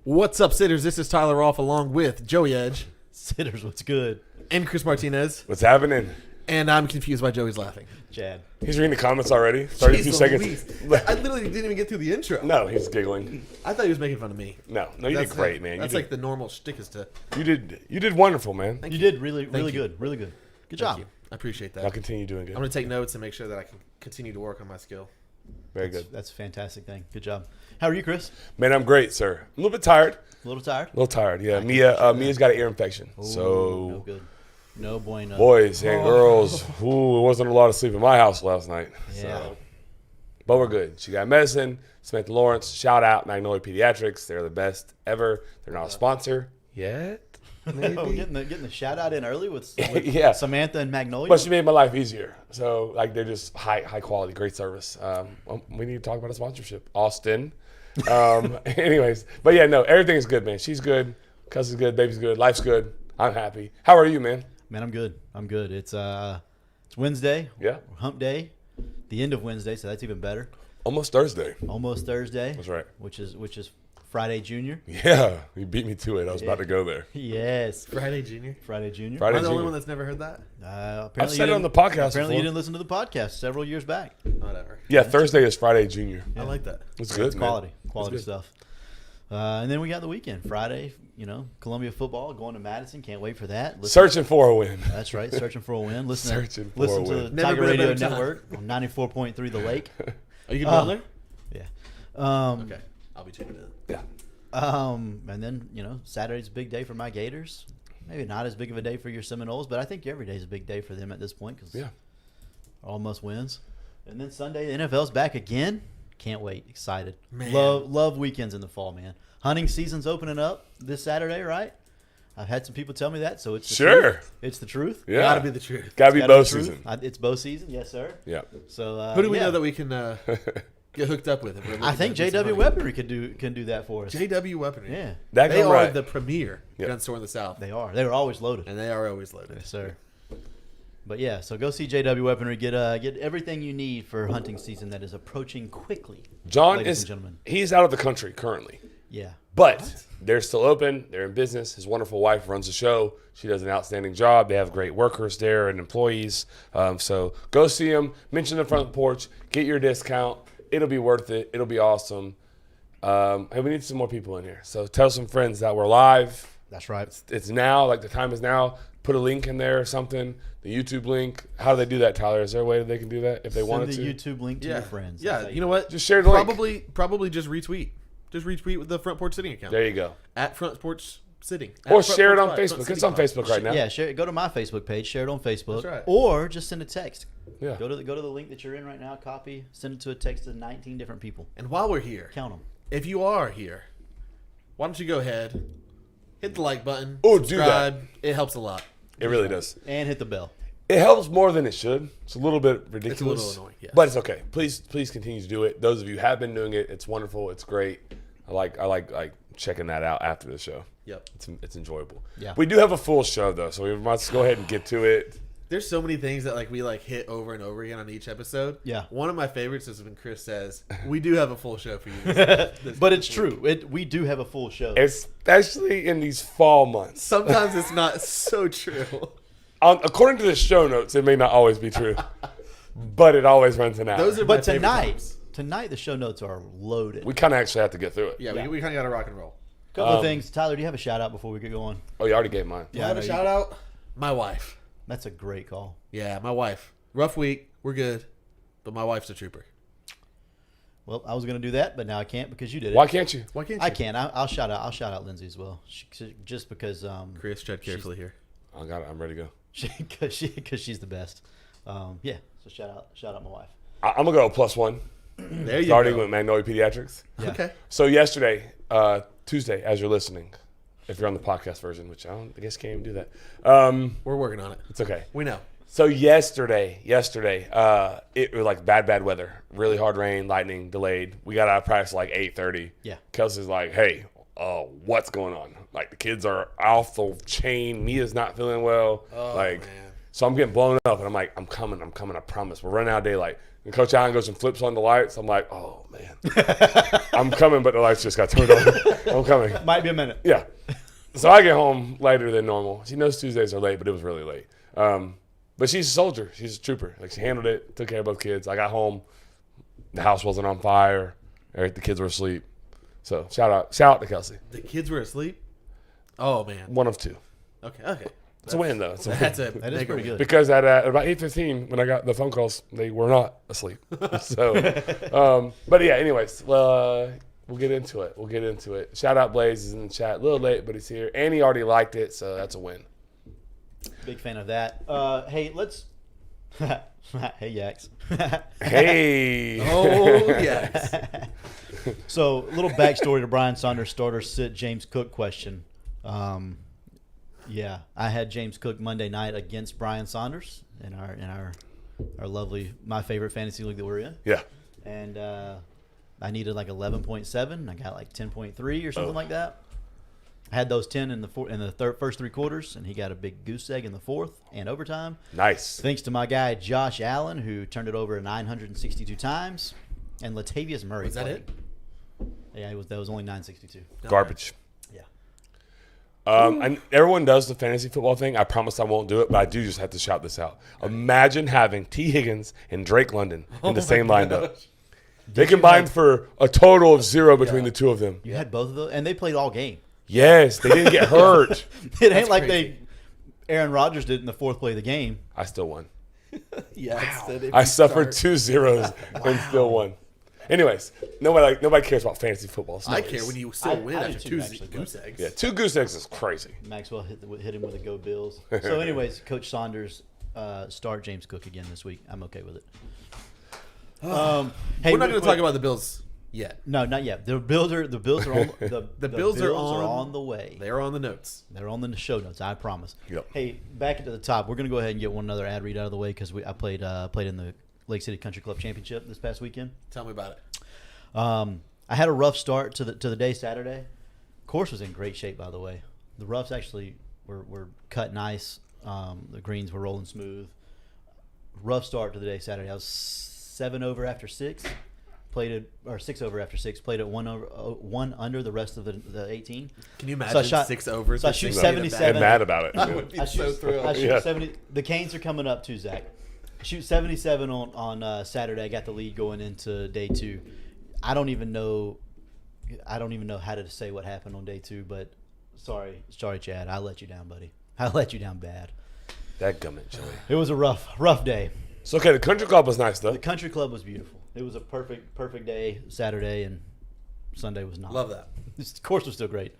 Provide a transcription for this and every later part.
What's up, sitters? This is Tyler Rolfe along with Joey Edge Sitters, what's good? and Chris Martinez. What's happening? And I'm confused why Joey's laughing. Chad. He's reading the comments already. 32 Jeez seconds. Louise. I literally didn't even get through the intro. No, he's giggling. I thought he was making fun of me. No, you did great, man. That's like the normal shtick is to. You did wonderful, man. You did really you. good. Really good. Good Thank job. you. I appreciate that. I'll continue doing I'm good. going to take notes and make sure that I can continue to work on my skill. Very good. That's a fantastic thing. Good job. How are you, Chris? Man, I'm great, sir. I'm a little bit tired. A little tired? Yeah. Mia's got an ear infection. No So, good. No bueno. boys and girls, it wasn't a lot of sleep in my house last night. Yeah. So. But we're good. She got medicine. Samantha Lawrence, shout out Magnolia Pediatrics. They're the best ever. They're not a sponsor yet. Maybe. Oh, getting the shout out in early with Yeah. Samantha and Magnolia. But she made my life easier. So, like, they're just high quality, great service. We need to talk about a sponsorship. Austin. Anyways. But, yeah, no, everything's good, man. She's good. Cousin's good. Baby's good. Life's good. I'm happy. How are you, man? Man, I'm good. It's Wednesday. Yeah. Hump day. The end of Wednesday, so that's even better. Almost Thursday. Almost Thursday. That's right. Which is Friday Junior. Yeah. You beat me to it. I was about to go there. Yes. Friday Junior. Friday Junior. Friday Am I the only Junior. one that's never heard that? Apparently I've you said it on the didn't- podcast Apparently before. you didn't listen to the podcast several years back. Whatever. Yeah, Thursday is Friday Junior. I like that. It's good, It's man. quality good. stuff. And then we got the weekend, Friday. Columbia football going to Madison. Can't wait for that. Searching for a win. That's right, searching for a win. Listen Searching for listen a to win. the Never Tiger been a Radio better time. Network on 94.3 The Lake. Are you going there? Yeah. Okay. I'll be tuning in. Yeah. And then Saturday's a big day for my Gators. Maybe not as big of a day for your Seminoles, but I think every day is a big day for them at this point because Yeah. almost wins. And then Sunday, the NFL's back again. Can't wait. Excited. Man. Love weekends in the fall, man. Hunting season's opening up this Saturday, right? I've had some people tell me that, so it's the Sure. truth. It's the truth. Yeah. Gotta be the truth. Gotta be Gotta be bow the truth. season. It's bow season, yes, sir. Yeah. So Who do we yeah. know that we can get hooked up with? If we're I looking think to do some J.W. hunting? Weaponry can do that for us. JW Weaponry. Yeah, That They come are right. the premier Yep. gun store in the South. they are. They were always loaded. And they are always loaded. Yes, sir. But yeah, so go see JW Weaponry. Get everything you need for hunting season that is approaching quickly. John ladies is and gentlemen. he's out of the country currently. Yeah. But they're still open. They're in business. His wonderful wife runs the show. She does an outstanding job. They have great workers there and employees. So go see them. Mention the front porch. Get your discount. It'll be worth it. It'll be awesome. And we need some more people in here. So tell some friends that we're live. That's right. It's now. Like the time is now. Put a link in there or something. The YouTube link. How do they do that, Tyler? Is there a way that they can do that if they wanted Send the to? YouTube link to your friends. That's Yeah, how you know what? Just share the link. Probably just retweet. Just retweet with the Front Porch Sitting account. There you go. At Front Porch Sitting. Or At Front share it Porch on Pod, Facebook. Front It's Sitting on Pod. Facebook right now. Yeah, share it. Go to my Facebook page. Share it on Facebook. That's right. Or just send a text. Yeah. Go to the link that you're in right now. Copy. Send it to a text to 19 different people. And while we're here, Count them. if you are here, why don't you go ahead, hit the like button. Oh, do that. subscribe. It helps a lot. It really does. And hit the bell. It helps more than it should. It's a little bit ridiculous. little annoying, yes. But it's okay. Please continue to do it. Those of you who have been doing it, it's wonderful. It's great. I like checking that out after the show. Yep. It's enjoyable. Yeah. We do have a full show though, so we must go ahead and get to it. There's so many things that we hit over and over again on each episode. Yeah. One of my favorites is when Chris says, "We do have a full show for you." this But it's week." true. We do have a full show. Especially in these fall months. Sometimes it's not so true. According to the show notes, it may not always be true. But it always runs an hour. Those are my But favorite times. tonight the show notes are loaded. We kind of actually have to get through it. Yeah, Yeah. we kind of got to rock and roll. Couple of things. Tyler, do you have a shout out before we get going? Oh, you already gave mine. I have I a know shout out. My wife. That's a great call. Yeah, my wife. Rough week. We're good. But my wife's a trooper. Well, I was going to do that, but now I can't because you did it. Why can't you? Why can't you? I can. I'll shout out. I'll shout out Lindsay as well. Just because. Chris, tread carefully here. I got it. I'm ready to go. Because she's the best. Yeah. So shout out my wife. I'm gonna go +1. There you Starting go. with Magnolia Pediatrics. Yeah. Okay. So yesterday, Tuesday, as you're listening, if you're on the podcast version, which I guess can't even do that. We're working on it. It's okay. We know. So yesterday, it was like bad weather, really hard rain, lightning, delayed. We got out of practice at like 8:30. Yeah. Kelsey's like, "Hey, what's going on? Like the kids are off the chain. Mia's not feeling well. Oh, like, man. So I'm getting blown up, and I'm like, I'm coming, I promise. We're running out of daylight. And Coach Allen goes and flips on the lights. I'm like, oh, man. I'm coming, but the lights just got turned on. I'm coming. Might be a minute. Yeah. So I get home later than normal. She knows Tuesdays are late, but it was really late. But she's a soldier. She's a trooper. Like, she handled it, took care of both kids. I got home. The house wasn't on fire. The kids were asleep. So shout out to Kelsey. The kids were asleep. Oh man. One of two. Okay. It's a win, though. It's a win. That's a That is mega pretty win. good. Because at about 8:15, when I got the phone calls, they were not asleep. So, but yeah. Anyways, we'll get into it. Shout out Blaze is in the chat. A little late, but he's here, and he already liked it, so that's a win. Big fan of that. Hey, let's. Hey, Yaks. Hey. Oh yes. So, a little backstory to Brian Saunders starter sit James Cook question. Yeah, I had James Cook Monday night against Brian Saunders in our lovely, my favorite fantasy league that we're in, Yeah. and I needed like 11.7. I got like 10.3 or something like that. I had those 10 in the first three quarters, and he got a big goose egg in the fourth and overtime. Nice. Thanks to my guy Josh Allen, who turned it over 962 times, and Latavius Murray. Was that played. it? Yeah, that was only 962. Garbage. Yeah. And everyone does the fantasy football thing. I promise I won't do it, but I do just have to shout this out. Imagine having T. Higgins and Drake London in the same lineup. They combined for a total of 0 between the two of them. You had both of those, and they played all game. Yes, they didn't get hurt. It ain't like crazy. Aaron Rodgers did in the fourth play of the game. I still won. Yes. I suffered 2 zeros and still won. Anyways, nobody cares about fantasy football. It's I noise. care when you still win I do after too, two actually, goose eggs. Yeah, 2 goose eggs is crazy. Maxwell hit him with a go Bills. So, anyways, Coach Saunders start James Cook again this week. I'm okay with it. Hey, We're not going to talk about the Bills yet. No, not yet. The Bills are on the Bills are on the way. They're on the notes. They're on the show notes. I promise. Yep. Hey, back into the top. We're gonna go ahead and get one other ad read out of the way because I played in the Lake City Country Club Championship this past weekend. Tell me about it. I had a rough start to the day Saturday. Course was in great shape, by the way. The roughs actually were cut nice. The greens were rolling smooth. Rough start to the day Saturday. I was 7 over after 6. Played it, or 6 over after 6. Played it 1 under the rest of the 18. Can you imagine So I shot- 6 overs? so I with shoot 6 77. And mad about it. I too. would be I so shoot, thrilled. I shoot Yeah. 70. The Canes are coming up too, Zach. I shoot 77 on Saturday. I got the lead going into day 2. I don't even know how to say what happened on day 2, but sorry, Chad. I let you down, buddy. I let you down bad. That gummit, Joey. It was a rough day. So okay, the country club was nice though. The country club was beautiful. It was a perfect day Saturday, and Sunday was not. Love that. The course was still great.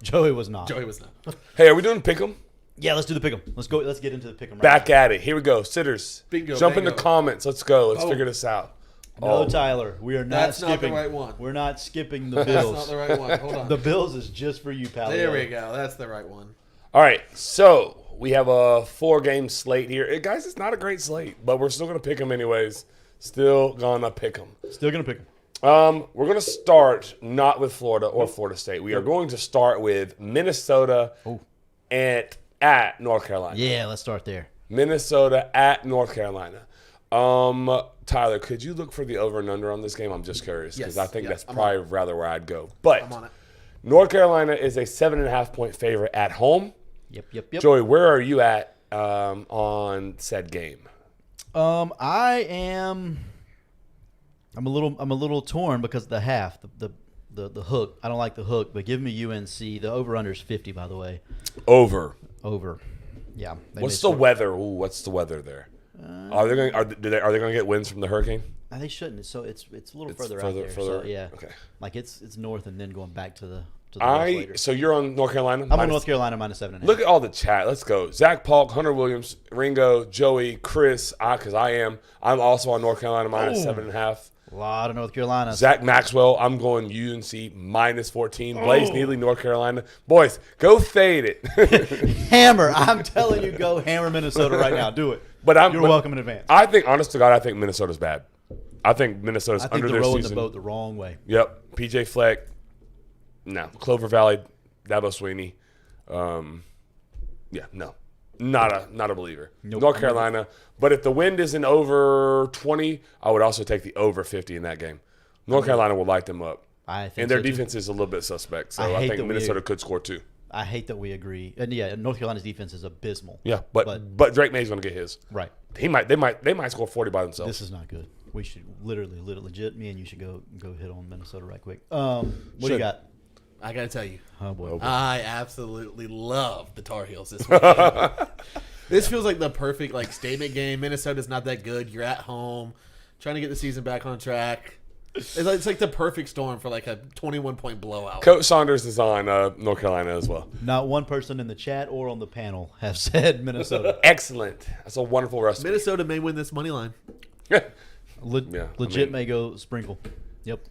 Joey was not. Joey was not. Hey, are we doing pick'em? Yeah, let's do the pick'em. Let's go. Let's get into the pick'em. Right Back now. at it. Here we go. Sitters. Bingo, Jump in bango. the comments. Let's go. Let's Oh. figure this out. No, Oh. Tyler, we are not That's not the skipping. right one. We're not skipping the That's Bills. not the right one. Hold on. The Bills is just for you, pal. There we go. That's the right one. All right. So we have a 4-game slate here. Guys, it's not a great slate, but we're still going to pick them anyways. Still going to pick them. Still gonna pick him. We're going to start not with Florida or Florida State. We are going to start with Minnesota at North Carolina. Yeah, let's start there. Minnesota at North Carolina. Tyler, could you look for the over and under on this game? I'm just curious because Yes. I think Yeah, that's I'm probably rather where I'd go. But I'm on it. North Carolina is a 7.5 point favorite at home. Yep. Joey, where are you at on said game? I'm a little torn because of the half, the hook. I don't like the hook, but give me UNC. The over under is 50, by the way. Over. Over. Yeah. they What's may the score. weather? Ooh, what's the weather there? Are they going? Are they going to get winds from the hurricane? They shouldn't. So it's a little It's further out further- there. further- So, yeah. okay. Like it's north and then going back to the west later. So you're on North Carolina. I'm on Minus- North Carolina minus 7.5. Look at all the chat. Let's go. Zach Polk, Hunter Williams, Ringo, Joey, Chris. Because I'm also on North Carolina minus Oh. 7.5. a lot of North Carolina. Zach Maxwell, I'm going UNC minus 14. Blaze Neely, North Carolina. Boys, go fade it. Hammer. I'm telling you, go hammer Minnesota right now. Do it. But You're welcome in advance. I think, honest to God, I think Minnesota's bad. I think Minnesota's I think under they're their rowing season. the boat the wrong way. Yep. PJ Fleck. No. Clover Valley. Dabo Sweeney. Yeah. No. Not a believer. Nope. North Carolina. But if the wind isn't over 20, I would also take the over 50 in that game. North Carolina will light them up. I think And their so, too. defense is a little bit suspect. So I I hate think that we- Minnesota could score too. I hate that we agree. And yeah, North Carolina's defense is abysmal. Yeah, but Drake May's going to get his. Right. They might score 40 by themselves. This is not good. We should literally legit. Me and you should go hit on Minnesota right quick. What do you got? I got to tell you, Oh boy. I absolutely love the Tar Heels this week. This feels like the perfect statement game. Minnesota's not that good. You're at home, trying to get the season back on track. It's like the perfect storm for a 21-point blowout. Coach Saunders is on North Carolina as well. Not one person in the chat or on the panel have said Minnesota. Excellent. That's a wonderful recipe. Minnesota may win this money line. Legit may go sprinkle. Yep.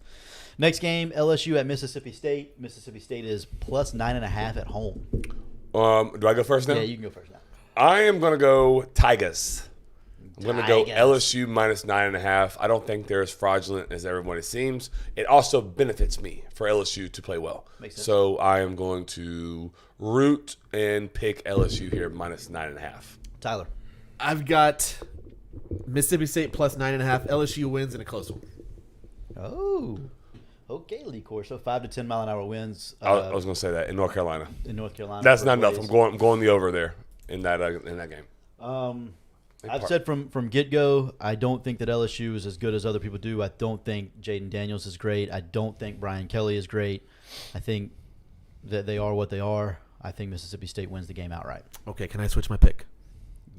Next game, LSU at Mississippi State. Mississippi State is plus 9.5 at home. Do I go first now? Yeah, you can go first now. I am going to go Tigers. I'm going to go Tigers. LSU minus 9.5. I don't think they're as fraudulent as everybody seems. It also benefits me for LSU to play well. Makes sense. So I am going to root and pick LSU here minus 9.5. Tyler. I've got Mississippi State plus 9.5. LSU wins in a close one. Oh. Okay, Lee Corso. 5 to 10 mile an hour winds I was going to say that in North Carolina. in North Carolina. That's for not enough. Blaze. I'm going the over there in that game. I've said from get-go, I don't think that LSU is as good as other people do. I don't think Jaden Daniels is great. I don't think Brian Kelly is great. I think that they are what they are. I think Mississippi State wins the game outright. Okay, can I switch my pick?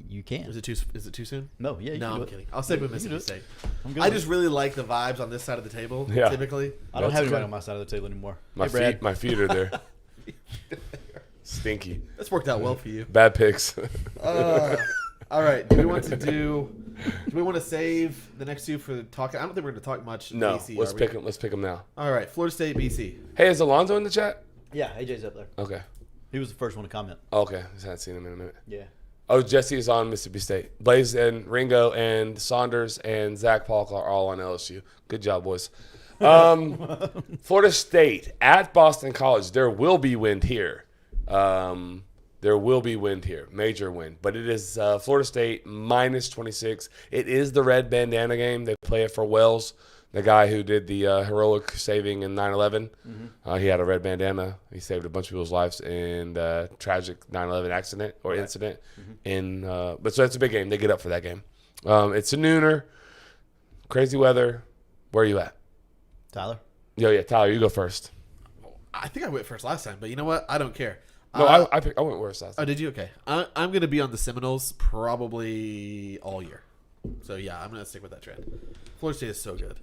You can. Is it too soon? No, yeah, you No, can do I'm it. kidding. I'll stick with You can do Mississippi it. State. I'm good I with just it. really like the vibes on this side of the table. Yeah. Typically, I don't That's have anybody okay. on my side of the table anymore. My Hey, Brad. feet are there. Stinky. that's worked out well for you. Bad picks. All right. Do we want to save the next two for talking? I don't think we're going to talk much. No, BC, let's are we? pick them. Let's pick them now. All right. Florida State, BC. Hey, is Alonzo in the chat? Yeah, AJ's up there. Okay. He was the first one to comment. Okay. Just hadn't seen him in a minute. Yeah. Oh, Jesse is on Mississippi State. Blaze and Ringo and Saunders and Zach Paul are all on LSU. Good job, boys. Florida State at Boston College. There will be wind here. There will be wind here. Major wind. But it is Florida State minus 26. It is the red bandana game. They play it for Wells, the guy who did the heroic saving in 9/11. He had a red bandana. He saved a bunch of people's lives in the tragic 9/11 accident or incident. But so it's a big game. They get up for that game. It's a nooner. Crazy weather. Where are you at? Tyler? Yeah, Tyler, you go first. I think I went first last time, but you know what? I don't care. No, I went worse last Oh, time. did you? Okay. I'm going to be on the Seminoles probably all year. So, yeah, I'm going to stick with that trend. Florida State is so good.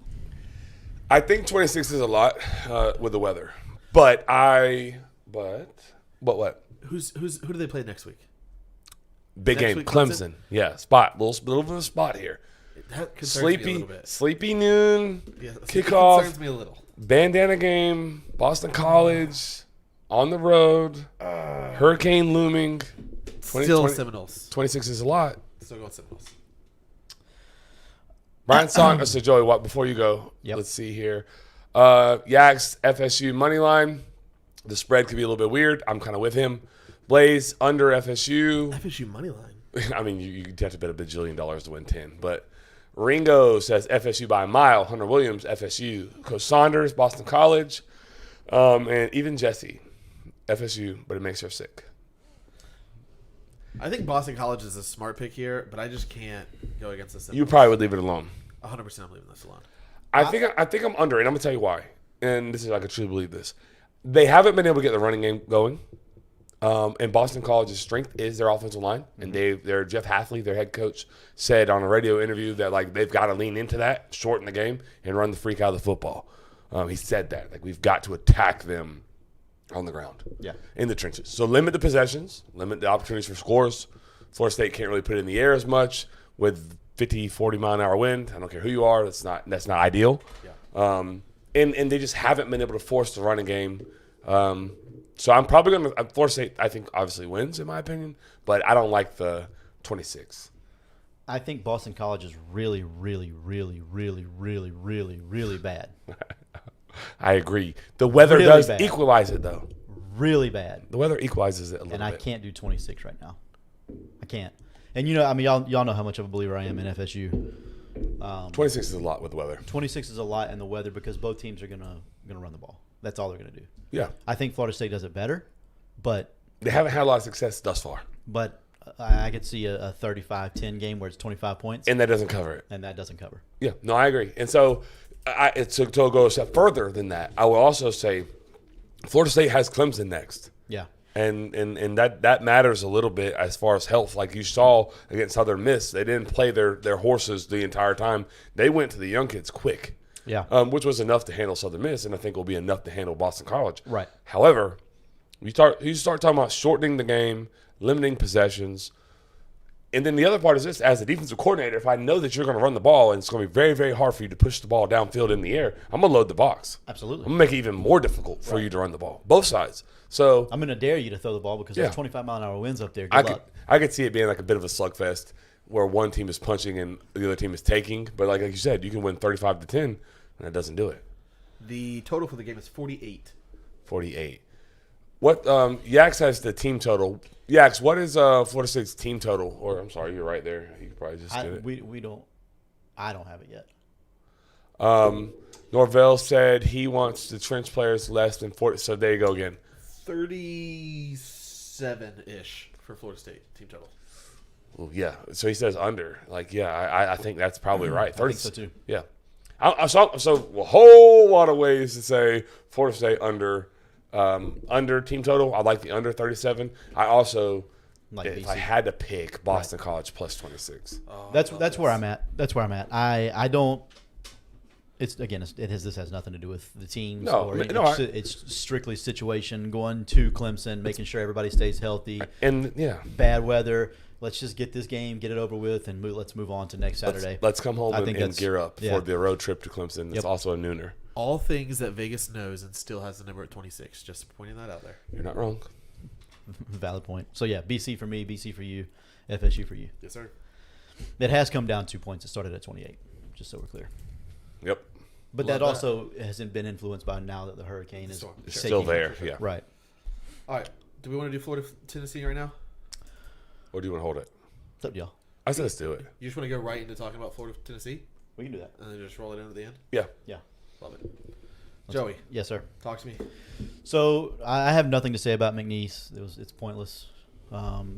I think 26 is a lot with the weather. But what? Who do they play next week? Big Next game. week, Clemson. Yeah, spot. Little bit of a spot here. That concerns me a little bit. Sleepy noon. Yeah, it Kickoff. concerns me a little. Bandana game. Boston College. On the road. Hurricane looming. Still Seminoles. 26 is a lot. Still going Seminoles. Brian Song. So Joey, before you go, Yep. let's see here. Yax FSU money line. The spread could be a little bit weird. I'm kind of with him. Blaze under FSU. FSU money line. I mean, you'd have to bet $1 bajillion to win 10. But Ringo says FSU by a mile. Hunter Williams, FSU. Coach Saunders, Boston College. And even Jesse, FSU, but it makes her sick. I think Boston College is a smart pick here, but I just can't go against the Seminoles. You probably would leave it alone. 100% I'm leaving this alone. I think I'm under, and I'm going to tell you why. And this is, I could truly believe this. They haven't been able to get the running game going. And Boston College's strength is their offensive line. And their Jeff Hathley, their head coach, said on a radio interview that they've got to lean into that, shorten the game, and run the freak out of the football. He said that. We've got to attack them on the ground. Yeah. In the trenches. So limit the possessions, limit the opportunities for scores. Florida State can't really put it in the air as much with 50, 40 mile an hour wind. I don't care who you are. That's not ideal. Yeah. And they just haven't been able to force the running game. So I'm probably going to – Florida State, I think, obviously wins, in my opinion. But I don't like the 26. I think Boston College is really, really, really, really, really, really, really bad. I agree. The weather Really does bad. equalize it, though. Really bad. The weather equalizes it a little And bit. I can't do 26 right now. I can't. And I mean, y'all know how much of a believer I am in FSU. 26 is a lot with the weather. 26 is a lot in the weather because both teams are gonna run the ball. That's all they're gonna do. Yeah. I think Florida State does it better, but They haven't had a lot of success thus far. I could see a 35-10 game where it's 25 points, And that doesn't cover it. and that doesn't cover. Yeah, no, I agree. And so to go a step further than that, I will also say Florida State has Clemson next. Yeah. And that matters a little bit as far as health. Like you saw against Southern Miss, they didn't play their horses the entire time. They went to the young kids quick, Yeah. which was enough to handle Southern Miss, and I think will be enough to handle Boston College. Right. However, you start talking about shortening the game, limiting possessions, and then the other part is this: as a defensive coordinator, if I know that you're going to run the ball and it's going to be very, very hard for you to push the ball downfield in the air, I'm going to load the box. Absolutely. I'm going to make it even more difficult for you to run the ball, both sides. So I'm going to dare you to throw the ball because Yeah. there's 25-mile-an-hour winds up there. Good luck. I could see it being like a bit of a slugfest where one team is punching and the other team is taking. But like you said, you can win 35-10, and that doesn't do it. The total for the game is 48. 48. What Yax has the team total. Yax, what is Florida State's team total? Or I'm sorry, you're right there. You probably just did it. We don't. I don't have it yet. Norvell said he wants the trench players less than 40. So there you go again. 37-ish for Florida State team total. Well, yeah. So he says under. Like, yeah, I think that's probably right. 30. I think so too. Yeah. So a whole lot of ways to say Florida State under team total. I like the under 37. I also, Like if BC. I had to pick, Boston College plus 26. That's where I'm at. That's where I'm at. I don't. It's again. This has nothing to do with the teams. No, it's strictly situation. Going to Clemson, making sure everybody stays healthy. And yeah, Bad weather. Let's just get this game, get it over with, and let's move on to next Saturday. let's come home I think and that's- gear up yeah. for the road trip to Clemson. It's Yep. also a nooner. All things that Vegas knows and still has the number at 26. Just pointing that out there. You're not wrong. Valid point. So yeah, BC for me, BC for you, FSU for you. Yes, sir. It has come down 2 points. It started at 28. Just so we're clear. Yep. But Love that that. also hasn't been influenced by now that the hurricane is Sure. It's Sure. still taking- there. Yeah. Right. All right. Do we want to do Florida Tennessee right now? Or do you want to hold it? What's up, y'all? I said let's do it. You just want to go right into talking about Florida Tennessee We can do that. and then just roll it in at the end? Yeah. Yeah. Love it. Joey, Yes, sir. talk to me. So I have nothing to say about McNeese. It's pointless.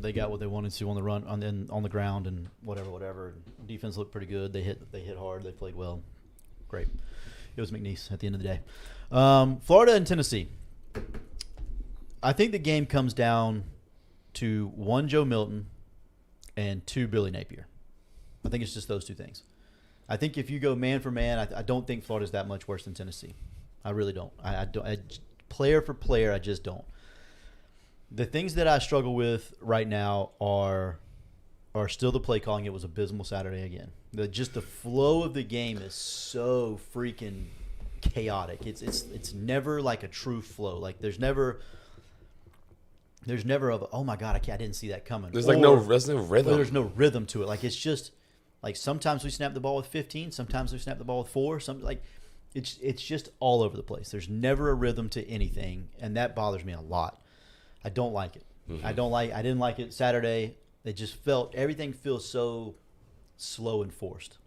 They got what they wanted to on the run on the ground and whatever. Defense looked pretty good. They hit hard. They played well. Great. It was McNeese at the end of the day. Florida and Tennessee. I think the game comes down to 1, Joe Milton, and 2, Billy Napier. I think it's just those two things. I think if you go man for man, I don't think Florida's that much worse than Tennessee. I really don't. I don't. Player for player, I just don't. The things that I struggle with right now are still the play calling. It was abysmal Saturday again. Just the flow of the game is so freaking chaotic. It's never like a true flow. Like there's never of oh my god, I didn't see that coming. There's no rhythm. There's no rhythm to it. Like it's just like sometimes we snap the ball with 15, sometimes we snap the ball with 4. It's just all over the place. There's never a rhythm to anything, and that bothers me a lot. I don't like it. Mm-hmm. I didn't like it Saturday. It just everything feels so slow and forced.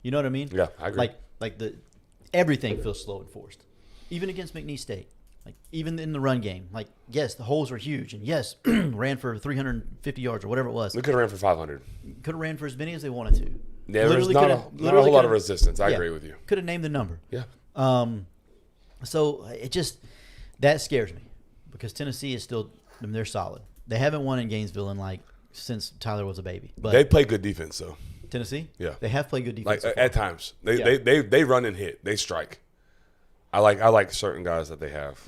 You know what I mean? Yeah, I agree. Everything feels slow and forced. Even against McNeese State. Like even in the run game. Like yes, the holes are huge, and yes, ran for 350 yards or whatever it was. We could have ran for 500. Could have ran for as many as they wanted to. Yeah, there's not a whole lot of resistance. I agree with you. Could have named the number. Yeah. So it just that scares me because Tennessee is still they're solid. They haven't won in Gainesville since Tyler was a baby. But They play good defense, though. Tennessee, Yeah. they have played good Like defense. So far. at times, they run and hit. They strike. I like certain guys that they have.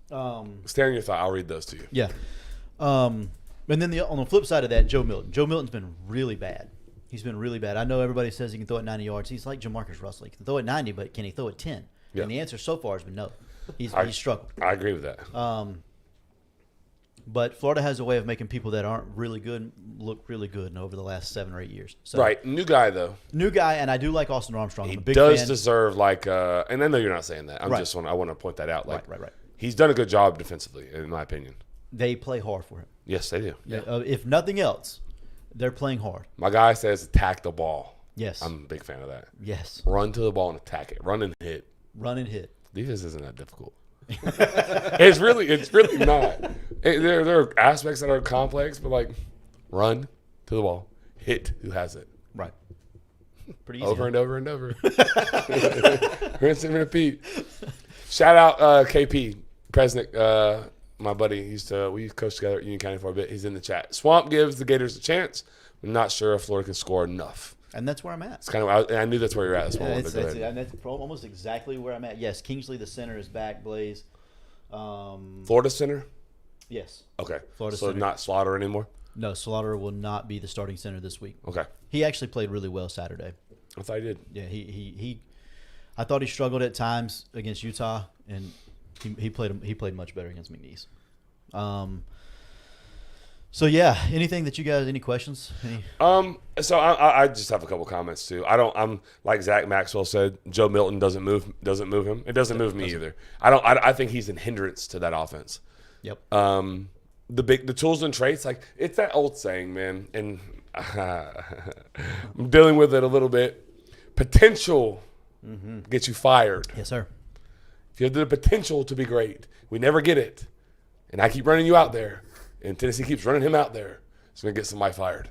Stay on your thought. I'll read those to you. Yeah. And then on the flip side of that, Joe Milton. Joe Milton's been really bad. He's been really bad. I know everybody says he can throw it 90 yards. He's like Jamarcus Russell. He can throw it 90, but can he throw it 10? Yeah. And the answer so far has been no. He's struggled. I agree with that. But Florida has a way of making people that aren't really good look really good over the last 7 or 8 years. So, Right. New guy, though. New guy, and I do like Austin Armstrong. He I'm a big does fan. deserve, and I know you're not saying that. I Right. want to point that out. Right. He's done a good job defensively, in my opinion. they play hard for him. Yes, they do. Yeah. If nothing else, they're playing hard. My guy says attack the ball. Yes. I'm a big fan of that. Yes. Run to the ball and attack it. Run and hit. Run and hit. Defense isn't that difficult. It's really not. There are aspects that are complex, but like run to the ball, hit who has it. Right. Pretty easy. Over and over and over. Rinse and repeat. Shout out KP Presnick, my buddy. We coached together at Union County for a bit. He's in the chat. Swamp gives the Gators a chance. I'm not sure if Florida can score enough. And that's where I'm at. It's kind of. I knew that's where you're at. That's why I wanted to go ahead. And that's almost exactly where I'm at. Yes, Kingsley, the center, is back. Blaze. Florida center. Yes. Okay. Florida so center. not Slaughter anymore. No, Slaughter will not be the starting center this week. Okay. He actually played really well Saturday. I thought he did. Yeah, he I thought he struggled at times against Utah, and he played much better against McNeese. So yeah, any questions? So I just have a couple comments too. I'm like Zach Maxwell said, Joe Milton doesn't move him. It doesn't move me either. I think he's a hindrance to that offense. Yep. The tools and traits, like it's that old saying, man, and I'm dealing with it a little bit. Potential gets you fired. Yes, sir. If you have the potential to be great, we never get it. And I keep running you out there, and Tennessee keeps running him out there. It's going to get somebody fired.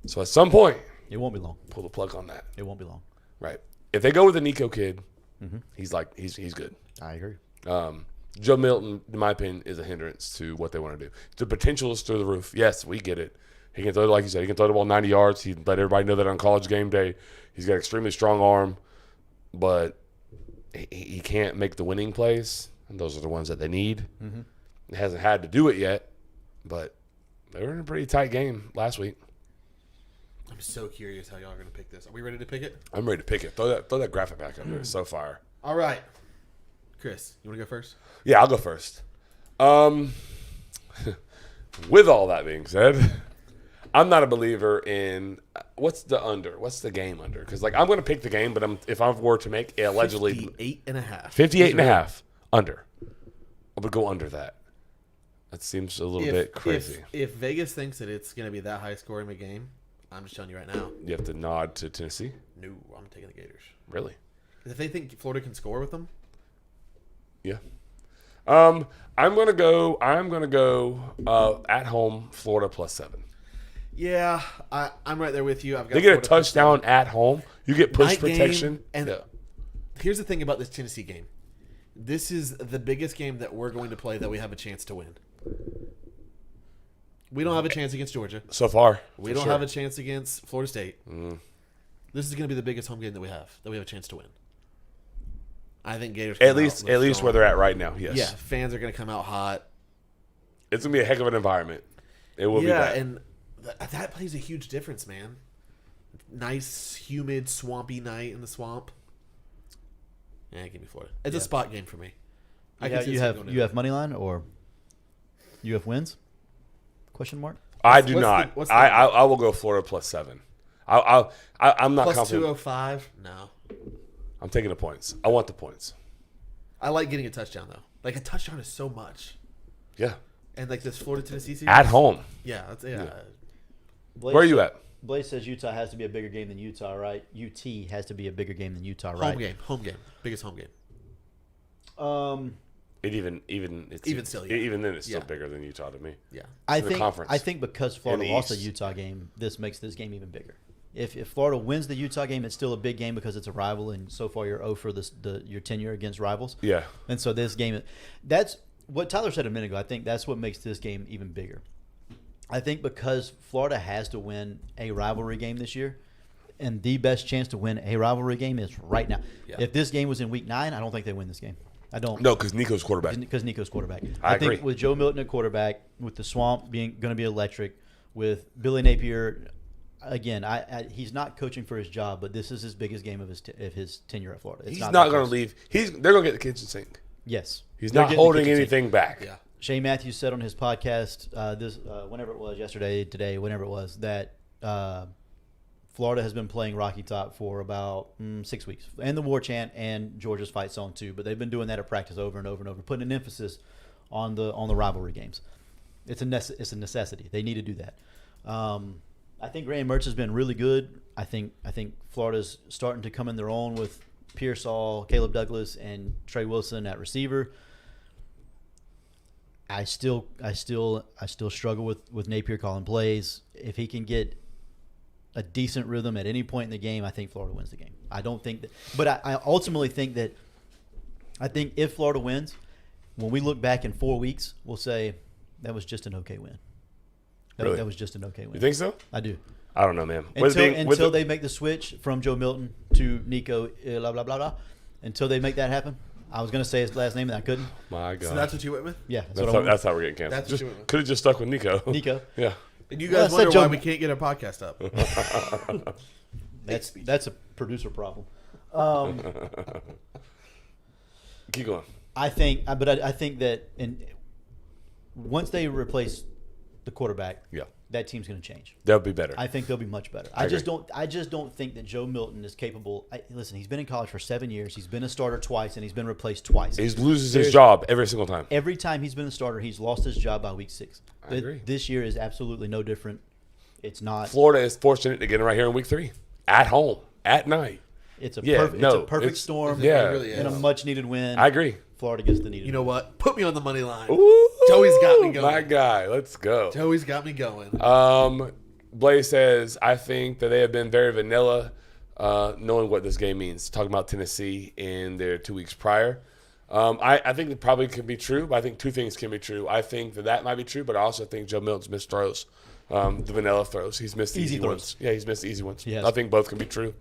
So at some point, It won't be long. pull the plug on that. It won't be long. Right. If they go with the Nico kid, he's good. I agree. Joe Milton, in my opinion, is a hindrance to what they want to do. The potential is through the roof. Yes, we get it. He can throw, like you said, he can throw the ball 90 yards. He let everybody know that on College game day. He's got an extremely strong arm, but he can't make the winning plays, and those are the ones that they need. He hasn't had to do it yet, but they were in a pretty tight game last week. I'm so curious how y'all are going to pick this. Are we ready to pick it? I'm ready to pick it. Throw that graphic back up there. It's so fire. All right. Chris, you want to go first? Yeah, I'll go first. With all that being said, I'm not a believer in what's the under? What's the game under? Because I'm going to pick the game, but if I were to make allegedly 58.5. 58.5 under, I would go under that. That seems a little bit crazy. If Vegas thinks that it's going to be that high scoring a game, I'm just telling you right now. You have to nod to Tennessee. No, I'm taking the Gators. Really? If they think Florida can score with them, yeah. I'm gonna go at home Florida +7. yeah, I'm right there with you. I've got They get a Florida touchdown at home. You get push Night game, protection. and yeah. Here's the thing about this Tennessee game. This is the biggest game that we're going to play that we have a chance to win. We don't have a chance against Georgia. So far, We don't have a chance against Florida State. This is going to be the biggest home game that we have a chance to win. I think Gators at least where they're at right now. Yes. Yeah, fans are going to come out hot. It's gonna be a heck of an environment. It will be. Yeah, that. and that plays a huge difference, man. Nice, humid, swampy night in the swamp. Yeah, give me Florida. It's a spot game for me. You have money line or you have wins? Question mark. I do what's not. the- what's the- I will go Florida +7. I'm not Plus confident. 205? No. I'm taking the points. I want the points. I like getting a touchdown, though. Like, a touchdown is so much. Yeah. And, like, this Florida-Tennessee series. At home. Yeah. Blaze, Where are you at? Blaze says Utah has to be a bigger game than Utah, right? UT has to be a bigger game than Utah, right? Home game. Biggest home game. Even still, yeah. even then, it's still Yeah. bigger than Utah to me. Yeah. I the think conference. I think because Florida And the lost the East. Utah game, this makes this game even bigger. If Florida wins the Utah game, it's still a big game because it's a rival, and so far you're 0 for your tenure against rivals. Yeah. And so this game, that's what Tyler said a minute ago. I think that's what makes this game even bigger. I think because Florida has to win a rivalry game this year, and the best chance to win a rivalry game is right now. Yeah. If this game was in Week 9, I don't think they win this game. I don't. No, because Nico's quarterback. Because Nico's quarterback. I think agree. with Joe Milton at quarterback, with the Swamp going to be electric, with Billy Napier, again, he's not coaching for his job, but this is his biggest game of his tenure at Florida. It's He's not going to close. leave. They're going to get the kitchen sink. Yes, He's They're not getting the holding kitchen sink. anything back. Yeah. Shane Matthews said on his podcast whenever it was yesterday, today, whenever it was, that Florida has been playing Rocky Top for about 6 weeks, and the War Chant and Georgia's Fight Song too. But they've been doing that at practice over and over and over, putting an emphasis on the rivalry games. It's a necessity. They need to do that. I think Graham Mertz has been really good. I think Florida's starting to come in their own with Pearsall, Caleb Douglas, and Trey Wilson at receiver. I still struggle with Napier calling plays. If he can get a decent rhythm at any point in the game, I think Florida wins the game. I don't think that, but I ultimately think that. I think if Florida wins, when we look back in 4 weeks, we'll say that was just an okay win. Really? That was just an okay win. You think so? I do. I don't know, man. Until they make the switch from Joe Milton to Nico, blah, blah, blah, blah. Until they make that happen. I was going to say his last name and I couldn't. My God. So that's what you went with? Yeah. That's how we're getting canceled. That's what you went with. Could have just stuck with Nico. Nico. Yeah. And you guys Well, I said wonder why Joe- we can't get a podcast up. That's a producer problem. Keep going. I think that once they replace the quarterback, Yeah. that team's going to change. They'll be better. I think they'll be much better. I I just don't think that Joe Milton is capable. Listen, he's been in college for 7 years. He's been a starter twice, and he's been replaced twice. He loses his job every single time. Every time he's been a starter, he's lost his job by week 6. I agree. This year is absolutely no different. It's not. Florida is fortunate to get him right here in week 3. At home. At night. It's a Yeah, perfect storm. Yeah. It really is. And a much needed win. I agree. Florida gets the needed. You know what? Put me on the money line. Ooh, Joey's got me going. My guy. Let's go. Joey's got me going. Blaze says, I think that they have been very vanilla, knowing what this game means. Talking about Tennessee in their 2 weeks prior. I think it probably could be true, but I think two things can be true. I think that might be true, but I also think Joe Milton's missed throws, the vanilla throws. He's missed the easy throws. ones. Yeah, he's missed the easy ones. Yes. I think both can be true.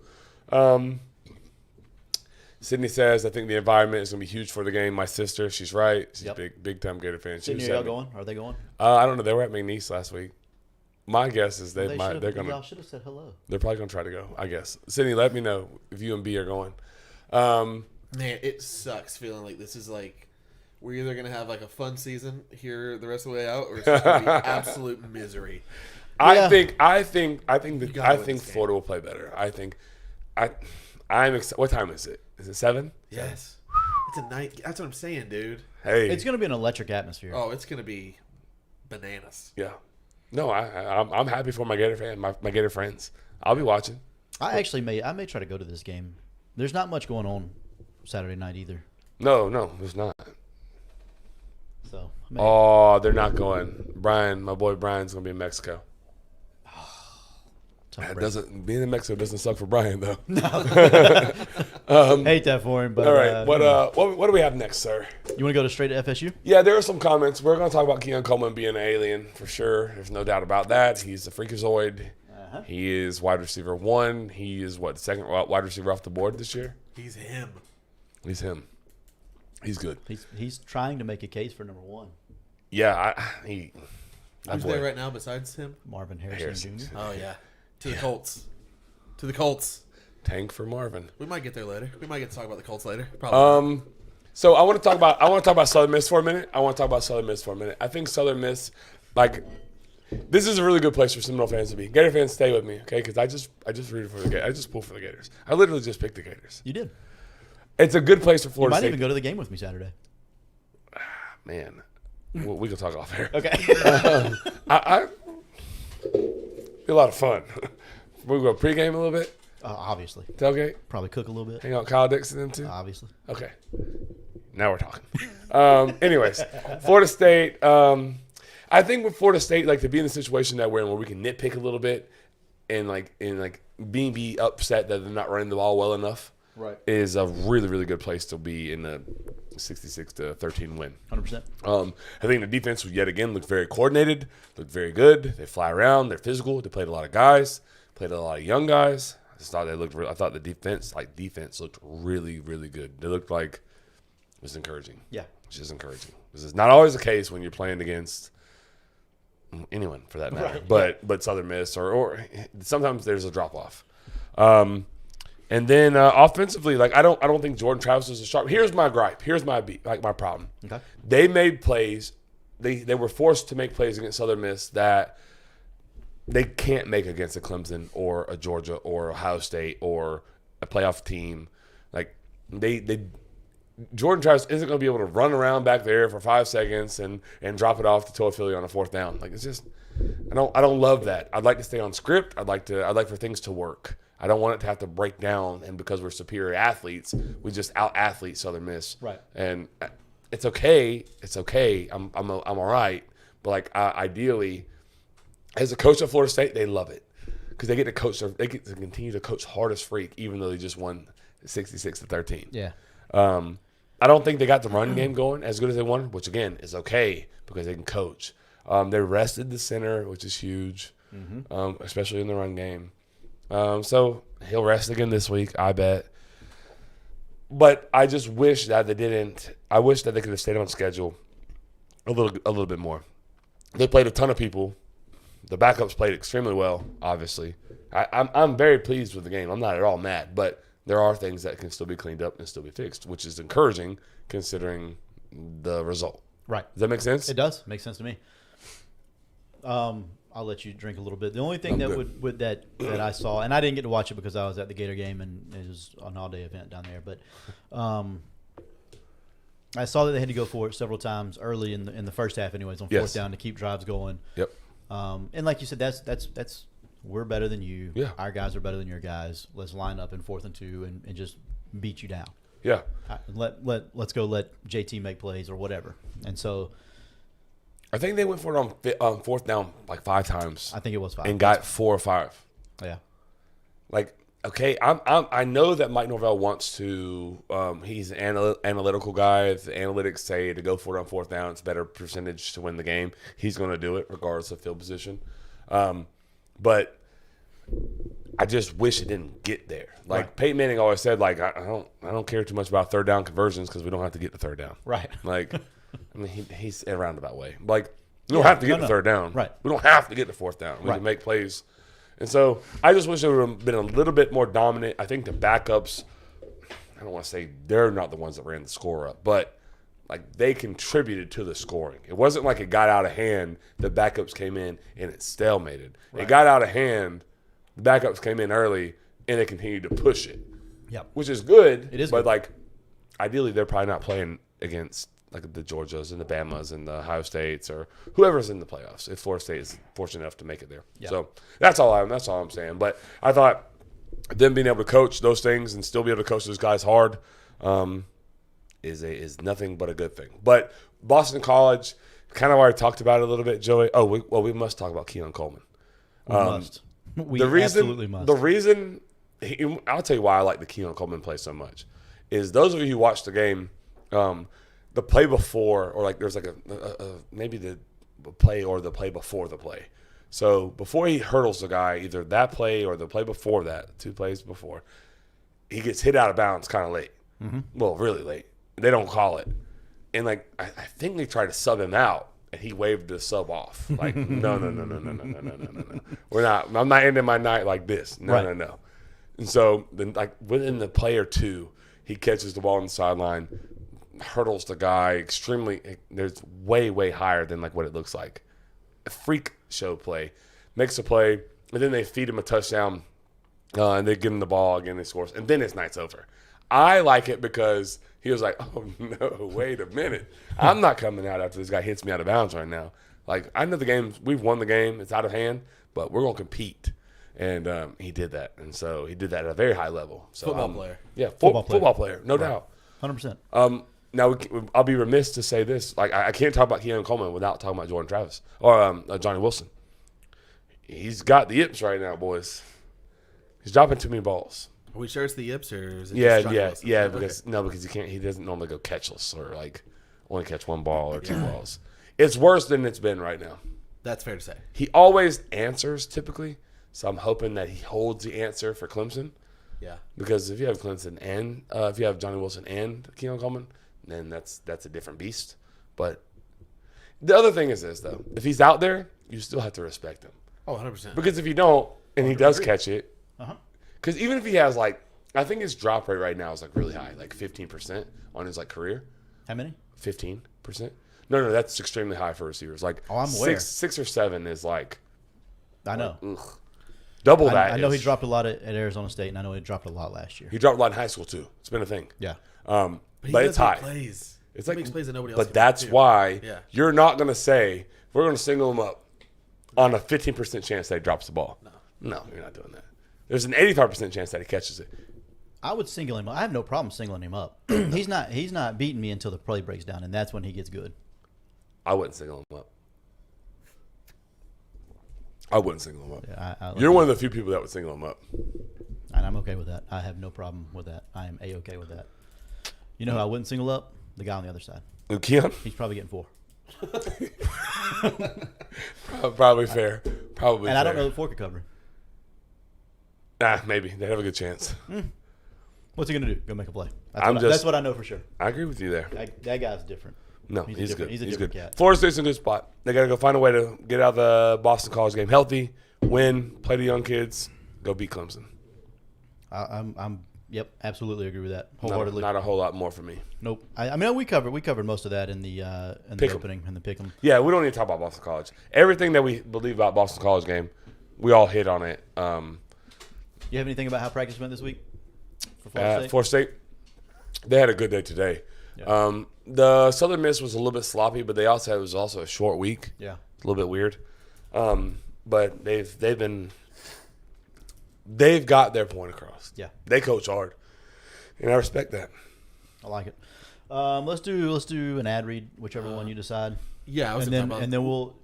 Sydney says, I think the environment is going to be huge for the game. My sister, she's right. She's Yep. a big time Gator fan. She Sydney, was are y'all 7. going? Are they going? I don't know. They were at McNeese last week. My guess is they're Y'all gonna. should have said hello. They're probably gonna try to go. I guess. Sydney, let me know if you and B are going. Man, it sucks feeling like this is like we're either gonna have like a fun season here the rest of the way out, or it's just gonna be absolute misery. Yeah. I think gotta win this game. Florida will play better. I'm excited. What time is it? Is it 7? Yes, it's a night. That's what I'm saying, dude. Hey, It's going to be an electric atmosphere. Oh, it's gonna be bananas. yeah. No, I'm happy for my Gator fan, my Gator friends. I'll be watching. I may try to go to this game. There's not much going on Saturday night either. No, there's not. So I may- Oh, they're not going. Brian, my boy Brian's gonna be in Mexico. tough That break. doesn't being in Mexico doesn't suck for Brian though. hate that for him, but All right, what do we have next, sir? you want to go straight to FSU? Yeah, there are some comments. We're going to talk about Keon Coleman being an alien for sure. There's no doubt about that. He's a freakazoid. Uh-huh. He is wide receiver 1. He is the second wide receiver off the board this year. He's him. He's him. He's good. He's trying to make a case for number 1, Yeah, Who's there right now besides him? Marvin Harrison, Harrison. Jr. Oh yeah, to the Colts. To the Colts. Tank for Marvin. We might get there later. We might get to talk about the Colts later. Probably. So I want to talk about Southern Miss for a minute. I think Southern Miss, this is a really good place for Seminole fans to be. Gator fans, stay with me, okay? Because I just rooted for the Gators. I just pulled for the Gators. I literally just picked the Gators. You did. It's a good place for You Florida might State. even go to the game with me Saturday. Man, we can talk off air. Okay. I be a lot of fun. We go pregame a little bit, Obviously. tailgate, Probably cook a little bit. hang out with Kyle Dixon and them too. Obviously. Okay, now we're talking. Anyways, Florida State. I think with Florida State, to be in the situation that we're in, where we can nitpick a little bit, and be upset that they're not running the ball well enough, Right. is a really really good place to be in the 66-13 win. 100%. I think the defense yet again looked very coordinated, looked very good. They fly around, they're physical. They played a lot of guys, played a lot of young guys. I just thought they looked. I thought the defense looked really, really good. They looked like it was encouraging. Yeah. Which is encouraging. This is not always the case when you're playing against anyone for that matter. Right. But Southern Miss or sometimes there's a drop off. And then offensively, I don't think Jordan Travis is a sharp. Here's my gripe. Here's my my problem. Okay. They made plays. They were forced to make plays against Southern Miss that they can't make against a Clemson or a Georgia or Ohio State or a playoff team. Jordan Travis isn't going to be able to run around back there for 5 seconds and drop it off to Toafili on a 4th down. Like, it's just, I don't love that. I'd like to stay on script. I'd like for things to work. I don't want it to have to break down, and because we're superior athletes, we just out-athlete Southern Miss. Right. And it's okay. It's okay. I'm all right. But, like, ideally, as a coach at Florida State, they love it because they get to coach. They get to continue to coach hard as freak, even though they just won 66-13. Yeah. I don't think they got the run game going as good as they wanted, which, again, is okay because they can coach. They rested the center, which is huge, especially in the run game. So he'll rest again this week, I bet. But I just wish that they didn't. I wish that they could have stayed on schedule a little bit more. They played a ton of people. The backups played extremely well, obviously. I'm very pleased with the game. I'm not at all mad, but there are things that can still be cleaned up and still be fixed, which is encouraging considering the result. Right. Does that make sense? It does. Makes sense to me. I'll let you drink a little bit. The only thing that I saw, and I didn't get to watch it because I was at the Gator game and it was an all-day event down there, but I saw that they had to go for it several times early in the first half, anyways, on 4th down to keep drives going. Yep. And like you said, that's we're better than you. Yeah. Our guys are better than your guys. Let's line up in 4th and 2 and just beat you down. Yeah. Let's go let JT make plays or whatever. And so I think they went for it on 4th down like 5 times. I think it was 5. And got 4 or 5. Yeah. Like, okay, I know that Mike Norvell wants to. He's an analytical guy. If the analytics say to go for it on 4th down, it's better percentage to win the game. He's going to do it regardless of field position. But I just wish it didn't get there. Like Right. Peyton Manning always said, like I don't care too much about 3rd down conversions because we don't have to get to 3rd down. Right. Like, I mean, he's a roundabout way. Like, we don't have to get to 3rd down. Right. We don't have to get to 4th down. We Right. can make plays. And so I just wish they would have been a little bit more dominant. I think the backups, I don't want to say they're not the ones that ran the score up, but like they contributed to the scoring. It wasn't like it got out of hand, the backups came in and it stalemated. Right. It got out of hand, the backups came in early and they continued to push it. Yep. Which is good. It is but good. like ideally they're probably not playing against like the Georgias and the Bamas and the Ohio States or whoever's in the playoffs if Florida State is fortunate enough to make it there. Yeah. So that's all I'm saying. But I thought them being able to coach those things and still be able to coach those guys hard is nothing but a good thing. But Boston College, kind of already talked about it a little bit, Joey. Oh, we must talk about Keon Coleman. We must. We absolutely must. The reason I'll tell you why I like the Keon Coleman play so much is those of you who watched the game, the play before, or like there's like a maybe the play or the play before the play. So before he hurdles the guy, either that play or the play before that, 2 plays before, he gets hit out of bounds kind of late. Mm-hmm. Well, really late. They don't call it. And like I think they tried to sub him out and he waved the sub off. Like, no. We're not, I'm not ending my night like this. No. And so then like within the play or two, he catches the ball on the sideline, hurdles the guy extremely. There's way higher than like what it looks like. A freak show play, makes a play, and then they feed him a touchdown, and they give him the ball again. He scores, and then his night's over. I like it because he was like, "Oh no, wait a minute! I'm not coming out after this guy hits me out of bounds right now. Like I know the game, we've won the game, it's out of hand, but we're gonna compete." And he did that, and so he did that at a very high level. So, Football player. Yeah, Football player, no doubt. 100%. Now, I'll be remiss to say this. Like, I can't talk about Keon Coleman without talking about Jordan Travis or Johnny Wilson. He's got the yips right now, boys. He's dropping too many balls. Are we sure it's the yips or is it Yeah, just Johnny Wilson? yeah. Okay. Because he doesn't normally go catchless or like only catch 1 ball or 2 balls. It's worse than it's been right now. That's fair to say. He always answers typically, so I'm hoping that he holds the answer for Clemson. Yeah. Because if you have Clemson and if you have Johnny Wilson and Keon Coleman, then that's a different beast. But the other thing is this, though. If he's out there, you still have to respect him. Oh, 100%. Because if you don't, and he does catch it, Uh-huh. because even if he has, like, I think his drop rate right now is, like, really high, like 15% on his, like, career. How many? 15%? No, that's extremely high for receivers. Like, Oh, I'm aware. 6 or 7 is, like, I know. ugh. Double that. I know he is- dropped a lot at Arizona State, and I know he dropped a lot last year. He dropped a lot in high school, too. It's been a thing. Yeah. he but does it's make high. Plays. It's He like, makes plays that nobody else but can that's do. why Yeah. you're not going to say we're going to single him up on a 15% chance that he drops the ball. No, you're not doing that. There's an 85% chance that he catches it. I would single him. I have no problem singling him up. He's not beating me until the play breaks down, and that's when he gets good. I wouldn't single him up. I wouldn't single him up. Yeah, You're one of the few people that would single him up. and I'm okay with that. I have no problem with that. I am a-okay with that. You know who I wouldn't single up? The guy on the other side. Keon? He's probably getting 4. Probably fair. Probably And fair. I don't know that 4 could cover him. Maybe. They have a good chance. What's he going to do? Go make a play. That's what I know for sure. I agree with you there. That guy's different. No, He's he's different- good. he's a He's different good. cat. Florida State's in a good spot. They got to go find a way to get out of the Boston College game healthy, win, play the young kids, go beat Clemson. Yep, absolutely agree with that Not, wholeheartedly. not a whole lot more for me. Nope. I mean, we covered most of that in the Pick 'em. opening and the pick 'em. Yeah, we don't need to talk about Boston College. Everything that we believe about Boston College game, we all hit on it. You have anything about how practice went this week for Florida State? Florida State, they had a good day today. Yeah. The Southern Miss was a little bit sloppy, but it was also a short week. Yeah. It's a little bit weird. But they've got their point across. Yeah. They coach hard, and I respect that. I like it. Let's do an ad read, whichever one you decide. Yeah, I was and gonna then talk about. and then we'll.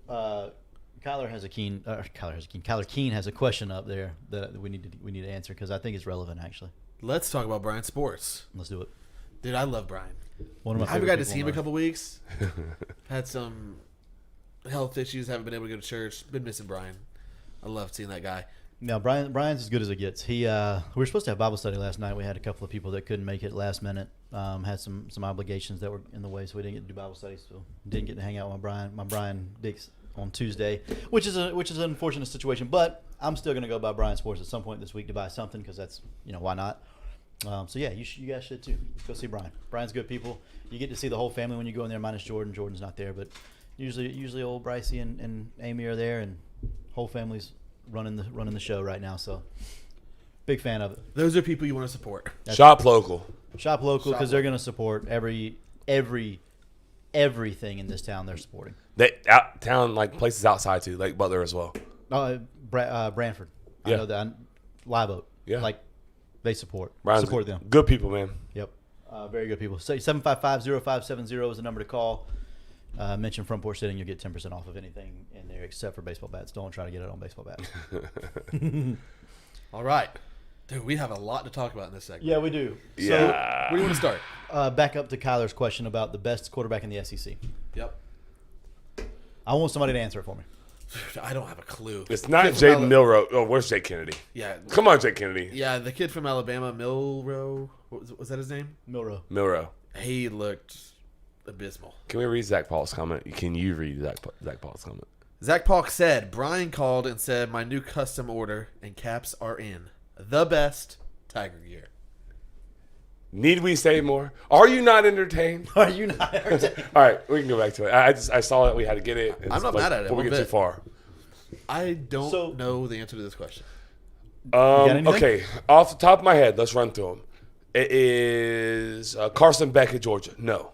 Kyler Keene has a question up there that we need to answer because I think it's relevant actually. Let's talk about Brian Sports. Let's do it. Dude, I love Brian. One of my I haven't favorite got to people see him on in a earth. couple weeks. Had some health issues. Haven't been able to go to church. Been missing Brian. I love seeing that guy. Now Brian's as good as it gets. We were supposed to have Bible study last night. We had a couple of people that couldn't make it last minute. Had some obligations that were in the way, so we didn't get to do Bible study. So didn't get to hang out with my Brian Dix on Tuesday, which is an unfortunate situation. But I'm still going to go by Brian Sports at some point this week to buy something because that's why not. So yeah, you guys should too. Go see Brian. Brian's good people. You get to see the whole family when you go in there, minus Jordan. Jordan's not there, but usually old Brycey and Amy are there, and whole family's running the show right now. So big fan of it. Those are people you want to support. Shop local. Shop local Shop because they're going to support everything in this town. They're supporting. They out town like places outside too, like Butler as well. Brantford. Yeah. I know that. Live Oak. Yeah. Like they support Brian's them. Good people, man. Yep. Very good people. 755-0570 is the number to call. Mention Front Porch Sitting. You'll get 10% off of anything in there except for baseball bats. Don't try to get it on baseball bats. All right. Dude, we have a lot to talk about in this segment. Yeah, we do. Yeah. Where do you want to start? So back up to Kyler's question about the best quarterback in the SEC. Yep. I want somebody to answer it for me. I don't have a clue. It's not Kid from Jaden Milroe. Oh, where's Jake Kennedy? Yeah. Come on, Jake Kennedy. Yeah, the kid from Alabama, Milroe. Was that his name? Milroe. He looked abysmal. Can we read Zach Paul's comment? Can you read Zach Paul's comment? Zach Polk said, Brian called and said, my new custom order and caps are in. The best Tiger gear. Need we say more? Are you not entertained? Are you not? All right, we can go back to it. I saw that we had to get it. I'm not mad at it Before we one get too bit. far. I don't So- know the answer to this question. anything? Okay, off the top of my head, let's run through them. It is Carson Beck at Georgia. No,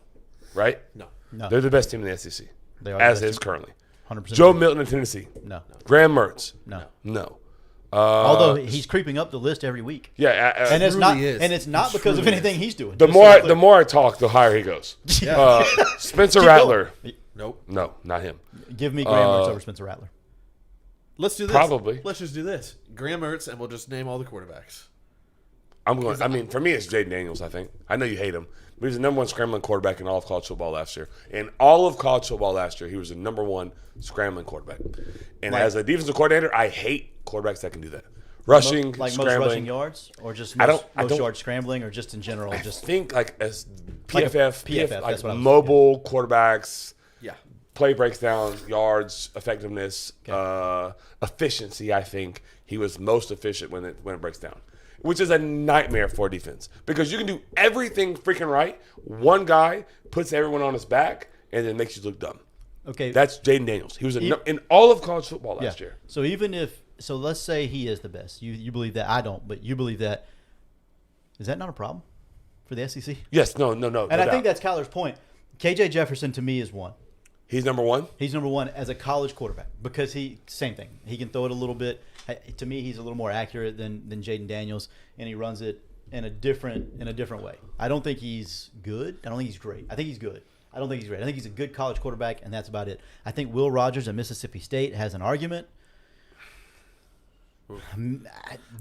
right? No. No. They're the best team in the SEC, They are as the best is team. currently. 100%. Joe Milton in Tennessee. No. Graham Mertz. No. No. Although he's creeping up the list every week. Yeah, And it's truly not is. and it's not It because of truly anything he's doing. the Just more so I, it's the clear. more I talk, the higher he goes. Yeah. Spencer Keep Rattler. going. Nope. No, not him. Give me Graham Mertz over Spencer Rattler. Let's do this. Probably. Let's just do this. Graham Mertz, and we'll just name all the quarterbacks. I'm going. I mean, for me, it's Jaden Daniels. I think. I know you hate him, but he's the number one scrambling quarterback in all of college football last year. In all of college football last year, he was the number one scrambling quarterback. And Like- as a defensive coordinator, I hate quarterbacks that can do that. Rushing, Like most scrambling. rushing yards, or just I most don't- yards scrambling, or just in general, I just think like as Like a PFF, PFF, like that's what I was mobile quarterbacks. Yeah. Play breaks down, yards, effectiveness, efficiency. I think he was most efficient when it breaks down, which is a nightmare for defense because you can do everything freaking right. One guy puts everyone on his back and then makes you look dumb. okay. That's Jaden Daniels. He was in all of college football last year. So let's say he is the best. You believe that. I don't, but you believe that. Is that not a problem for the SEC. Yes, no. And I think that's Kyler's point. KJ Jefferson to me is one. He's number one. He's number one as a college quarterback because same thing. He can throw it a little bit. To me, he's a little more accurate than Jaden Daniels, and he runs it in a different way. I don't think he's good. I don't think he's great. I think he's good. I don't think he's great. I think he's a good college quarterback, and that's about it. I think Will Rogers at Mississippi State has an argument.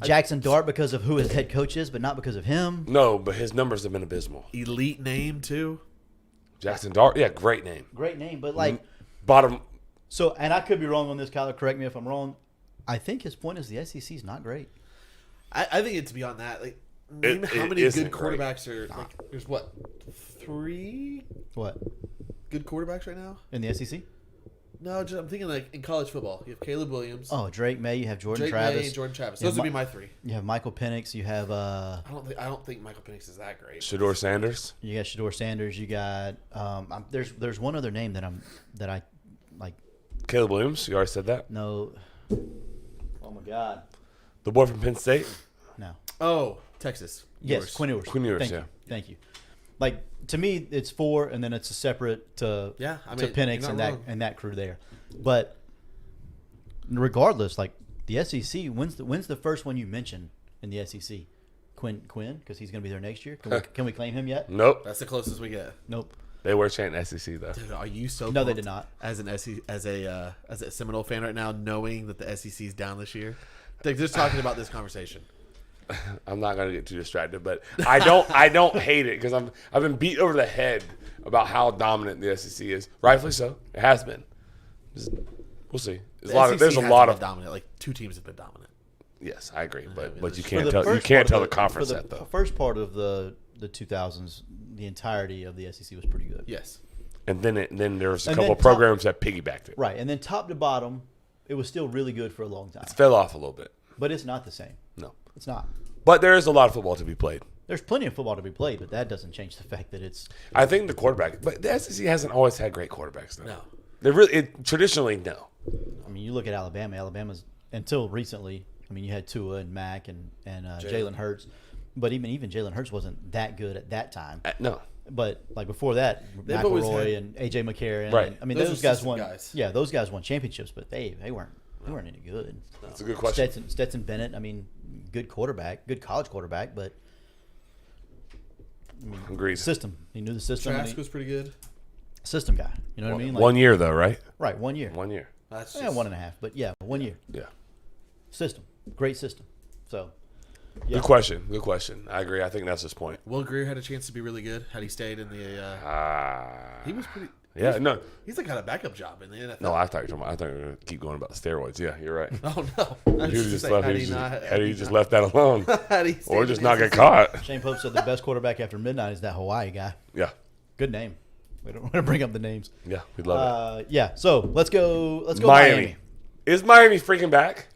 Jackson Dart because of who his head coach is, but not because of him. No, but his numbers have been abysmal. Elite name too. Jackson Dart, yeah, great name. Great name, but like Bottom. so, and I could be wrong on this, Kyler. Correct me if I'm wrong. I think his point is the SEC is not great. I think it's beyond that. Like, name how many good quarterbacks are like. There's what, 3 What good quarterbacks right now? in the SEC? No, I'm thinking like in college football. You have Caleb Williams, Oh, Drake May. You have Jordan Drake Travis. May, and Jordan Travis. Yeah, Those would be my 3. You have Michael Penix. You have I don't think Michael Penix is that great. Shador Sanders. you got Shador Sanders. You got there's one other name that I like. Caleb Williams. You already said that. No. Oh my God. The boy from Penn State. No. Oh, Texas. Yes, Ewers. Quinn Ewers. Quinn Ewers, Thank yeah. you. Thank you. Like to me, it's 4, and then it's a separate to Yeah, I to mean, Penix you're and not wrong. that crew there. But regardless, like the SEC, when's the first one you mention in the SEC? Quinn, because he's going to be there next year. Can we claim him yet? Nope. That's the closest we get. Nope. They were chanting SEC though. Dude, are you so? No, they pumped did not. As an SEC, as a Seminole fan right now, knowing that the SEC is down this year, like just talking about this conversation. I'm not gonna get too distracted, but I don't hate it because I've been beat over the head about how dominant the SEC is. Rightfully so. It has been. We'll see. The There's SEC a has lot been of dominant. Like 2 teams have been dominant. Yes, I agree, but you For can't the tell first tell part the of conference for that though. First part of the 2000s, the entirety of the SEC was pretty good. Yes. And then there was a And couple then of programs that piggybacked it. Right, and then top to bottom, it was still really good for a long time. It fell off a little bit. But it's not the same. No, It's not. but there is a lot of football to be played. There's plenty of football to be played, but that doesn't change the fact that it's I think the quarterback, but the SEC hasn't always had great quarterbacks though. No. They really traditionally no. I mean, you look at Alabama. Alabama's until recently. I mean, you had Tua and Mac and Jalen Hurts, but even Jalen Hurts wasn't that good at that time. No. But like before that, They've always McElroy had- and AJ McCarron. Right. And, I mean, Those those are guys system won. guys. Yeah, those guys won championships, but they weren't any good. That's a good question. Stetson Bennett. I mean, good quarterback, good college quarterback, but Agreed. system. He knew the system. and Trask was pretty good. system guy. You know what I mean? Like, 1 year though, right? right, 1 year. 1 year. That's Yeah, just, 1.5. But yeah, 1 year. Yeah. System. Great system. So, yeah. Good question. Good question. I agree. I think that's his point. Will Greer had a chance to be really good had he stayed in the. He was pretty. Yeah. No. He's like got a backup job in the NFL. No. I thought you were talking about. I thought you were gonna keep going about steroids. Yeah, you're right. Oh no! I was You just just saying, left. had You he just, not- had you just left that alone, had he stayed or in just the not get SEC. caught. Shane Pope said the best quarterback after midnight is that Hawaii guy. Yeah. Good name. We don't want to bring up the names. Yeah. We love Yeah. So let's go. Let's it. go Miami. Is Miami freaking back?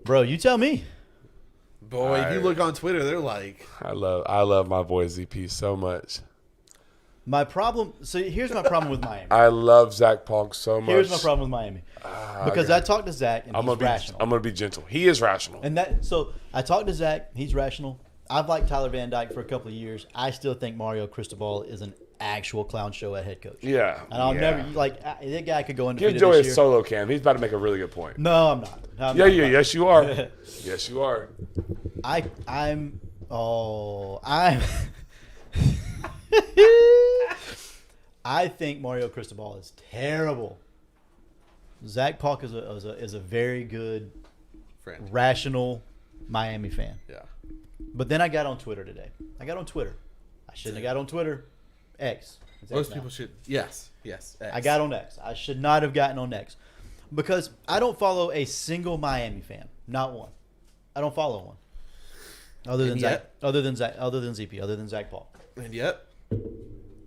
bro. You tell me. Boy, if you look on Twitter, they're like, I love my boy ZP so much. My problem. So here's my problem with Miami. I love Zach Polk so much. Here's my problem with Miami. Because I talked to Zach and I'm he's gonna be rational. I'm gonna be gentle. He is rational. And so I talked to Zach. He's rational. I've liked Tyler Van Dyke for a couple of years. I still think Mario Cristobal is an actual clown show at head coach. Yeah. And I'll yeah. never that guy could go Give undefeated Joey a this year. solo cam. He's about to make a really good point. No, I'm not. I'm Yeah, not. yeah, yes you are. Yes you are. I'm I think Mario Cristobal is terrible. Zach Polk is a very good, friend. rational Miami fan. Yeah. But then I got on Twitter today. I shouldn't have got on Twitter. X. It's X Most now. people should. Yes. X. I got on X. I should not have gotten on X. Because I don't follow a single Miami fan. Not one. I don't follow one. Other than ZP, other than Zach Paul. And yet,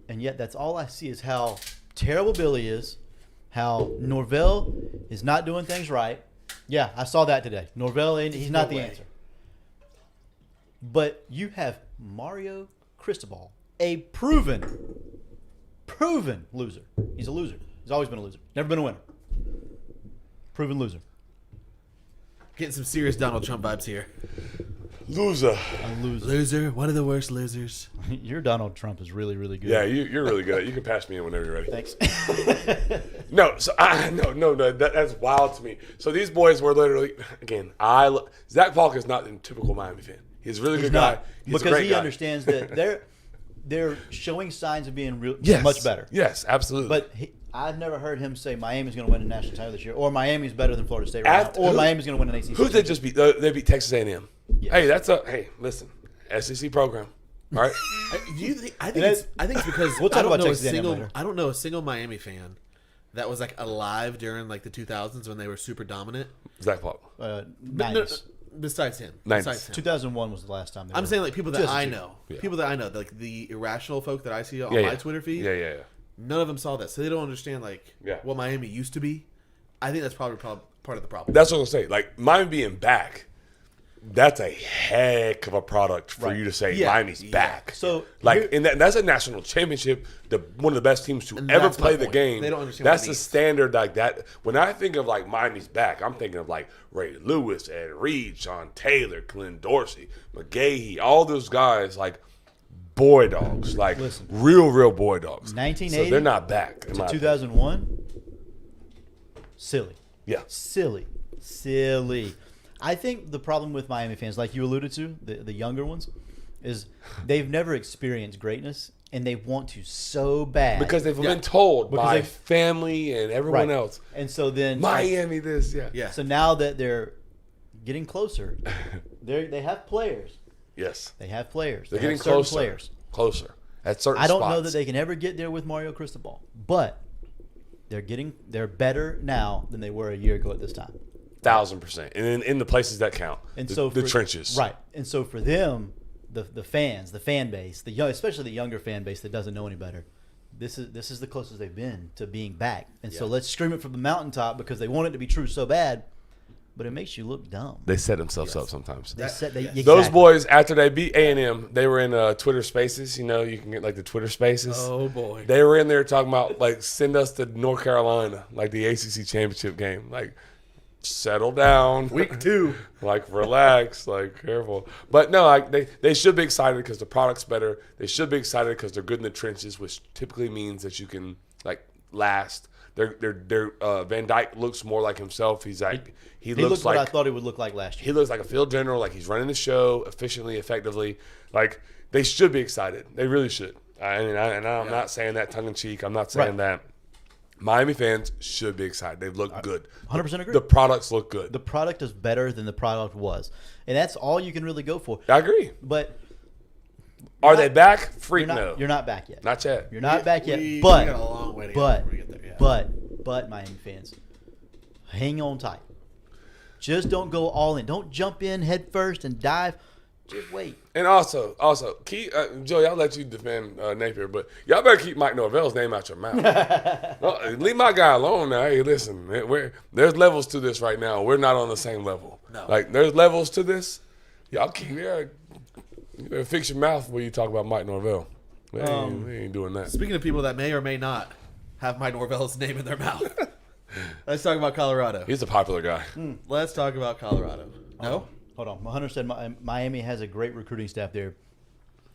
And yet that's all I see is how terrible Billy is, how Norvell is not doing things right. Yeah, I saw that today. Norvell, he's not the way. answer. But you have Mario Cristobal, a proven loser. He's a loser. He's always been a loser. Never been a winner. Proven loser. getting some serious Donald Trump vibes here. Loser. A loser. Loser. One of the worst losers. Your Donald Trump is really, really good. Yeah, you're really good. You can pass me in whenever you're ready. Thanks. No, so that's wild to me. So these boys were literally again. Zach Falk is not a typical Miami fan. He's a really good guy. He's a because great he guy. understands that they're showing signs of being Yes. much better. Yes, absolutely. But I've never heard him say Miami's going to win a national title this year, or Miami's better than Florida State right now, or Miami's going to win an ACC. Who they just beat? They beat Texas A&M. Yes. Hey, listen, SEC program, all right? Do you think? I think it's because We'll talk I don't about know Texas A&M later. I don't know a single Miami fan that was like alive during like the 2000s when they were super dominant. Zach Falk. 90s. Besides him. 90s. Besides him. 2001 was the last time. I'm saying like people that Just I two. know, Yeah. people that I know, like the irrational folk that I see on Yeah, my yeah. Twitter feed. Yeah. None of them saw that, so they don't understand like Yeah. what Miami used to be. I think that's probably part of the problem. That's what I'm saying. Like Miami being back, that's a heck of a product for Right. you to say Yeah. Miami's Yeah. back. So like, and that's a national championship. One of the best teams to And ever that's my play the point. game. They don't understand That's what it the means. standard like that. When I think of like Miami's back, I'm thinking of like Ray Lewis, Ed Reed, Sean Taylor, Glenn Dorsey, McGahee, all those guys like boy dogs, like Listen. real boy dogs. 1980 So they're not back. in my opinion. 2001, silly. Yeah. Silly. I think the problem with Miami fans, like you alluded to, the younger ones, is they've never experienced greatness and they want to so bad. Because they've Yeah. been told Because by they've- family and everyone Right. else, And so then Miami this, yeah. Yeah. So now that they're getting closer, they have players. Yes. They have players. They're They getting have certain closer. players. Closer. At certain I don't spots. know that they can ever get there with Mario Cristobal, but they're better now than they were a year ago at this time. 1,000%. And in the places that count. And the, so the for- trenches. right? And so for them, the fans, the fan base, especially the younger fan base that doesn't know any better, this is the closest they've been to being back. And so Yeah. let's scream it from the mountaintop because they want it to be true so bad, but it makes you look dumb. They set themselves up sometimes. They said they, Those exactly. boys, after they beat A&M, they were in Twitter Spaces. You know, you can get like the Twitter Spaces. Oh boy. They were in there talking about like send us to North Carolina, like the ACC championship game. Like settle down, Week 2. like relax, like careful. But no, like they should be excited because the product's better. They should be excited because they're good in the trenches, which typically means that you can like last. Van Dyke looks more like himself. He's like he looks looked like what I thought he would look like last year. he looks like a field general, like he's running the show efficiently, effectively. Like they should be excited. They really should. I'm not saying that tongue in cheek. I'm not saying Right. that. Miami fans should be excited. They look good. 100% agree. The products look good. The product is better than the product was, and that's all you can really go for. I agree. But Are they back? you're Freak not, no. you're not back yet. Not yet. You're not back yet. We but got a long way to go but before we get there. Yeah. but Miami fans, hang on tight. Just don't go all in. Don't jump in head first and dive. Just wait. And also, keep Joey. I'll let you defend Napier, but y'all better keep Mike Norvell's name out your mouth. Leave my guy alone now. Hey, listen, there's levels to this right now. We're not on the same level. No. Like there's levels to this. Y'all keep you better fix your mouth when you talk about Mike Norvell. We ain't doing that. Speaking of people that may or may not have Mike Norvell's name in their mouth, let's talk about Colorado. He's a popular guy. Let's talk about Colorado. No? Hold on. Hunter said Miami has a great recruiting staff there,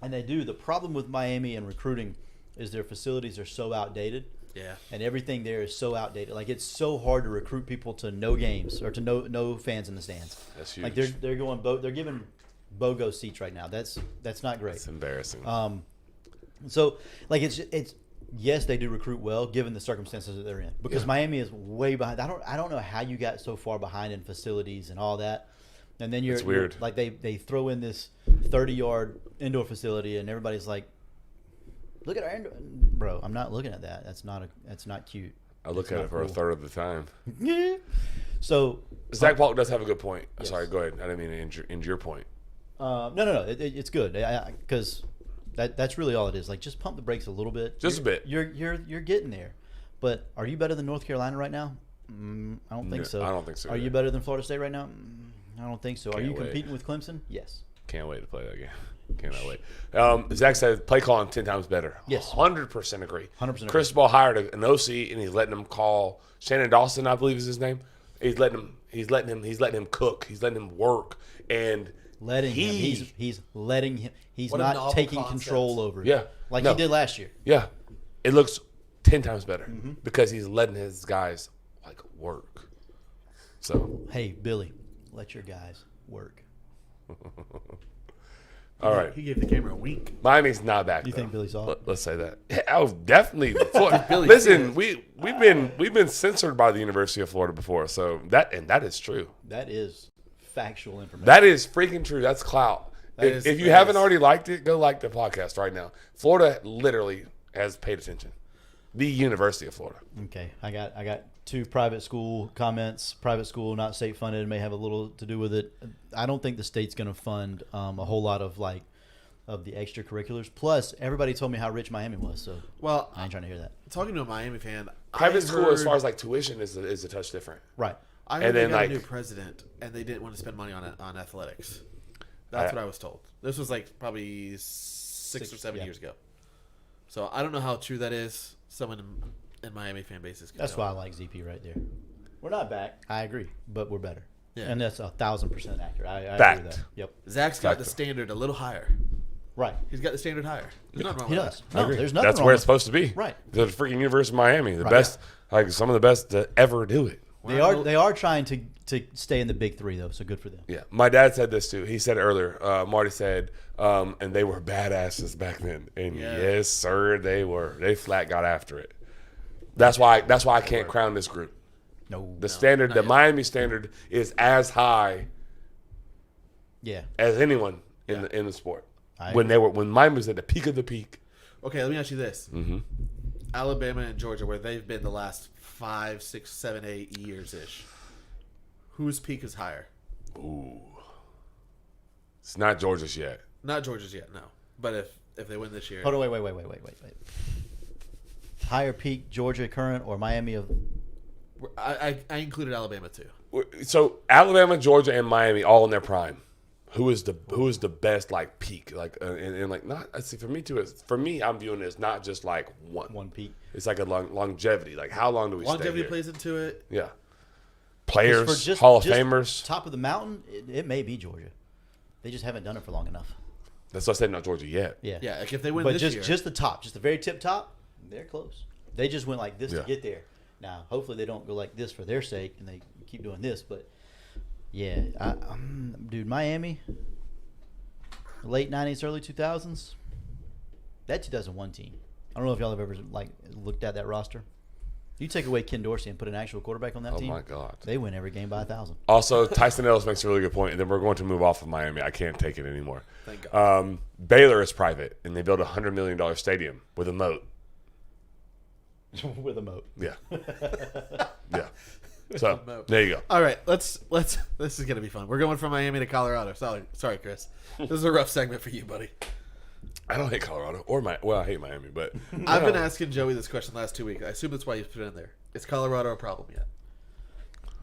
and they do. The problem with Miami and recruiting is their facilities are so outdated. Yeah. And everything there is so outdated. Like it's so hard to recruit people to no games or to no fans in the stands. That's Like huge. they're going they're giving BOGO seats right now. That's not great. It's embarrassing. So like it's yes, they do recruit well given the circumstances that they're in. Because Miami is way behind. I don't know how you got so far behind in facilities and all that. And then It's weird. like they throw in this 30-yard indoor facility and everybody's like, look at our indoor. Bro, I'm not looking at that. That's not cute. I look It's at not it for a cool. third of the time. So Zach Polk does have a good point. Yes. Sorry, go ahead. I didn't mean to injure your point. no, it's good because that's really all it is. Like just pump the brakes a little bit. Just a bit. You're getting there, but are you better than North Carolina right now? I don't think No, so. I don't think so Are you either. better than Florida State right now? I don't think so. Are Can't you wait. competing with Clemson? Yes. Can't wait to play that game. Cannot wait. Zach said play calling 10 times better. Yes. 100% agree. 100% agree. Cristobal hired an OC and he's letting him call Shannon Dawson, I believe is his name. He's letting him cook. He's letting him work. And letting him. He's letting him. He's What a not novel taking concept. control over it. Yeah. Like No. he did last year. Yeah, it looks 10 times better because he's letting his guys like work. So Hey, Billy, let your guys work. all right, He gave the camera a wink. Miami's not back. You think Billy saw it? Let's say that. I was definitely. Billy Listen, we've been censored by the University of Florida before, so that is true. That is factual information. That is freaking true. That's clout. If you that haven't is- already liked it, go like the podcast right now. Florida literally has paid attention. The University of Florida. Okay, I got 2 private school comments. Private school, not state funded, may have a little to do with it. I don't think the state's going to fund a whole lot of the extracurriculars. Plus, everybody told me how rich Miami was, so Well, I ain't trying to hear that. talking to a Miami fan, Private I school, as heard- far as like tuition, is a touch different. Right. I heard and they then, got like- a new president, and they didn't want to spend money on athletics. That's what I was told. This was like probably 6 or 7 yeah. years ago. So I don't know how true that is. Someone in Miami fan bases. That's why I like ZP right there. We're not back. I agree, but we're better. Yeah. And that's 1,000% accurate. I agree Fact. with that. Yep. Zach's got Factor. the standard a little higher. Right. He's got the standard higher. There's nothing wrong He with does. that. No, Agree. there's nothing That's wrong where with it's supposed to be. Right. The freaking University of Miami, the Right. best, like some of the best to ever do it. They are trying to stay in the big 3 though, so good for them. Yeah, my dad said this too. He said it earlier. Marty said, and they were badasses back then. And Yeah. yes, sir, they were. They flat got after it. That's why I can't crown this group. No. The standard, not the yet. Miami standard, is as high Yeah. as anyone in the sport. I When Miami was at the peak of the peak. Okay, let me ask you this: Alabama and Georgia, where they've been the last 5, 6, 7, 8 years ish, whose peak is higher? Ooh, it's not Georgia's yet. Not Georgia's yet, no. But if they win this year, Hold on, wait. Higher peak, Georgia current or Miami of I included Alabama too. So Alabama, Georgia, and Miami all in their prime. Who is the best like peak like and like not? I see for me too. For me, I'm viewing it as not just like one. peak. It's like a longevity. Like how long do we stay Longevity here? plays into it. Yeah. Players, For just- Hall of just Famers. Top of the mountain, it may be Georgia. They just haven't done it for long enough. That's what I said. Not Georgia yet. Yeah. Yeah, like if they win But this year, just the top, just the very tip top, they're close. They just went like this Yeah. to get there. Now, hopefully they don't go like this for their sake and they keep doing this. But yeah, dude, Miami, late '90s, early 2000s, that 2001 team. I don't know if y'all have ever like looked at that roster. You take away Ken Dorsey and put an actual quarterback on that Oh team. my God. They win every game by 1,000. Also, Tyson Ellis makes a really good point, and then we're going to move off of Miami. I can't take it anymore. Thank God. Baylor is private, and they built a $100 million stadium with a moat. With a moat. Yeah. Yeah. So moat. there you go. all right, let's. This is gonna be fun. We're going from Miami to Colorado. Sorry, Chris. This is a rough segment for you, buddy. I don't hate Colorado or I hate Miami, but I've been asking Joey this question the last 2 weeks. I assume that's why you put it in there. Is Colorado a problem yet?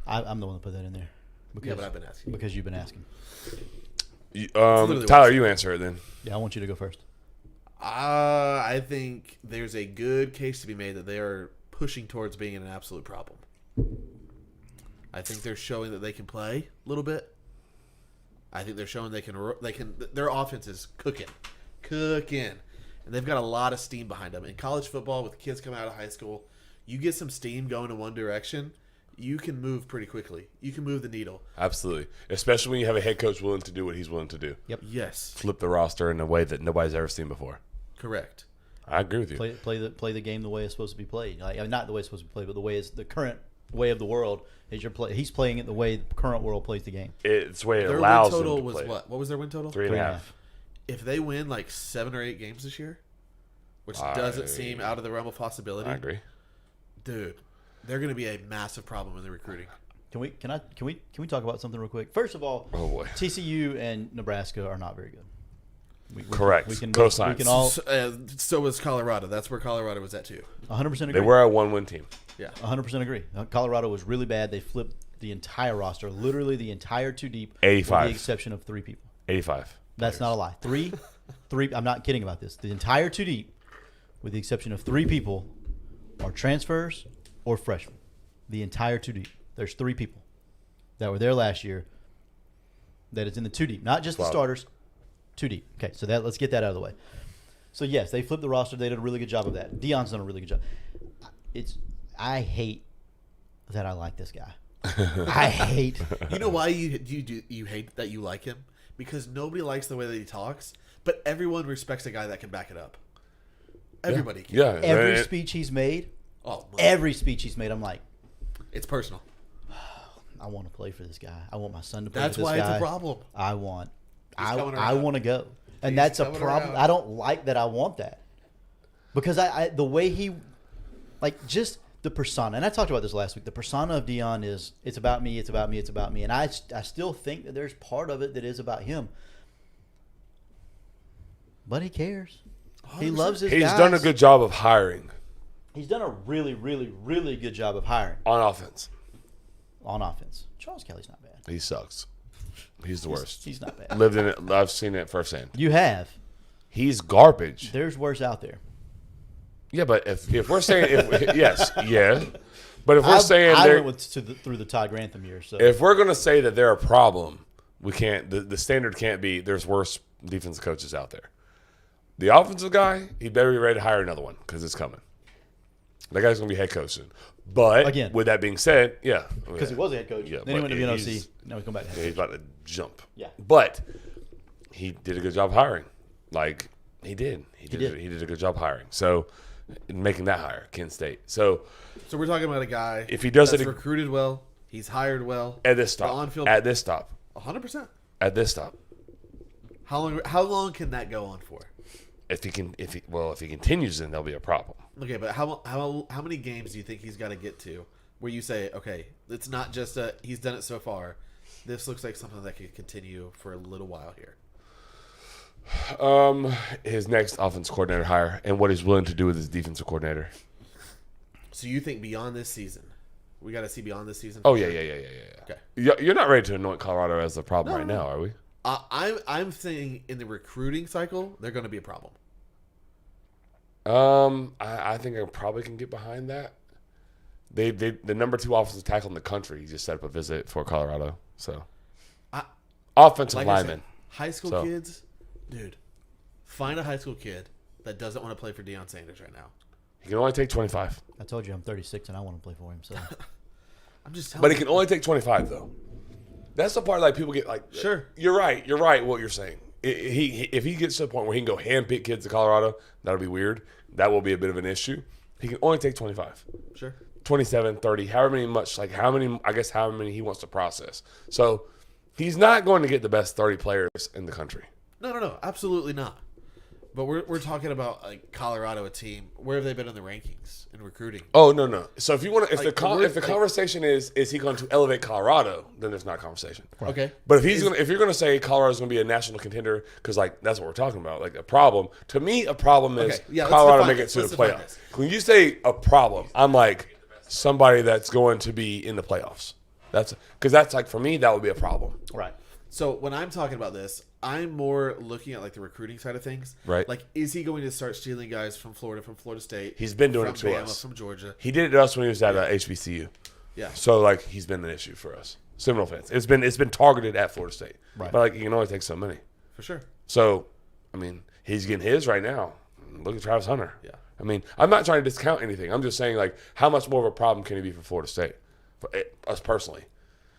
I'm the one that put that in there. Because, Yeah, but I've been asking. Because you've been asking. literally Tyler, what- you answer it then. Yeah, I want you to go first. I think there's a good case to be made that they are pushing towards being an absolute problem. I think they're showing that they can play a little bit. I think they're showing they can. Their offense is cooking, and they've got a lot of steam behind them. In college football, with kids coming out of high school, you get some steam going in one direction, you can move pretty quickly. You can move the needle. Absolutely. Especially when you have a head coach willing to do what he's willing to do. Yep. Yes, Flip the roster in a way that nobody's ever seen before. correct. I agree with you. Play the game the way it's supposed to be played. Like, not the way it's supposed to be played, but the way it's the current way of the world is he's playing it the way the current world plays the game. It's the way it Their win allows them total to was play. what? What was their win total? 3.5. If they win like 7 or 8 games this year, which doesn't seem out of the realm of possibility, I agree. dude, they're going to be a massive problem in the recruiting. Can we talk about something real quick? First of all, Oh, boy. TCU and Nebraska are not very good. Correct. We can Cosigns. all So was Colorado. That's where Colorado was at too. 100% agree. They were a one-win team. Yeah. 100% agree. Colorado was really bad. They flipped the entire roster, literally the entire two deep, 85. with the exception of 3 people. 85. That's not a lie. Three. I'm not kidding about this. The entire two deep, with the exception of 3 people, are transfers or freshmen. The entire two deep. There's 3 people that were there last year. that is in the 2 deep, not just the Wow. starters, 2 deep. Okay, so let's get that out of the way. So yes, they flipped the roster. They did a really good job of that. Deion's done a really good job. I hate that I like this guy. I hate. You know why you hate that you like him? Because nobody likes the way that he talks, but everyone respects a guy that can back it up. Everybody can. Yeah. Every speech he's made, Oh, I'm like, it's personal. I want to play for this guy. I want my son to play That's for this why guy. it's a problem. I want coming I around. want to go. And He's that's a coming problem. around. I don't like that I want that. Because I the way he like just the persona. And I talked about this last week. The persona of Deion is it's about me, it's about me, it's about me. And I still think that there's part of it that is about him. But he cares. He 100%. loves his He's guys. done a good job of hiring He's done a really, really, really good job of hiring on offense. on offense. Charles Kelly's not bad. He sucks. He's the worst. He's not bad. Lived in it. I've seen it firsthand. You have. He's garbage. There's worse out there. Yeah, but if we're saying yes, yeah, but if we're saying I they're went through the Todd Grantham years. So if we're going to say that they're a problem, we can't. The standard can't be there's worse defensive coaches out there. The offensive guy, he better be ready to hire another one because it's coming. That guy's going to be head coach soon. But Again. with that being said, yeah, because he was a head coach. Yeah, then he but went to he's- NOC. Now he's come back to head yeah, he's coach. about to jump. Yeah. But he did a good job hiring. Like he did. He did. did a good job hiring. So making that hire, Kent State. So So we're talking about a guy If he does that's it- recruited well, he's hired well. at this The stop, on-field- at this stop, 100%. at this stop. How long can that go on for? If he continues, then there'll be a problem. Okay, but how many games do you think he's got to get to where you say, okay, it's not just he's done it so far. This looks like something that could continue for a little while here. His next offensive coordinator hire and what he's willing to do with his defensive coordinator. So you think beyond this season, we got to see beyond this season? Oh yeah. Okay. You're not ready to anoint Colorado as the problem No, right no. now, are we? I'm saying in the recruiting cycle, they're going to be a problem. I think I probably can get behind that. They the number 2 offensive tackle in the country just set up a visit for Colorado. So offensive Like I said, lineman. high school So- kids, dude, find a high school kid that doesn't want to play for Deion Sanders right now. He can only take 25. I told you I'm 36 and I want to play for him. So I'm just telling But he you. can only take 25 though. That's the part like people get like. Sure. You're right. What you're saying. If he gets to the point where he can go handpick kids to Colorado, that'll be weird. That will be a bit of an issue. He can only take 25, Sure. 27, 30, however many he wants to process. So he's not going to get the best 30 players in the country. No, absolutely not. But we're talking about like Colorado, a team. Where have they been in the rankings in recruiting? Oh no. So if you want to, if Like, the conversation is he going to elevate Colorado, then there's not a conversation. Okay, But if you're gonna say Colorado's gonna be a national contender, because like that's what we're talking about, like a problem. To me, a problem is Okay, yeah, let's Colorado define make it this. to Let's the define playoffs. this. When you say a problem, I'm like somebody that's going to be in the playoffs. That's because that's like for me that would be a problem. right. so when I'm talking about this, I'm more looking at like the recruiting side of things. Right. Like, is he going to start stealing guys from Florida State? He's been doing from it to Bama, us. from Georgia. He did it to us when he was at HBCU. Yeah. So like he's been an issue for us. Seminole fans. It's been targeted at Florida State. Right. But like you can only take so many. For sure. So, I mean, he's getting his right now. Look at Travis Hunter. Yeah. I mean, I'm not trying to discount anything. I'm just saying, like, how much more of a problem can he be for Florida State? For us personally.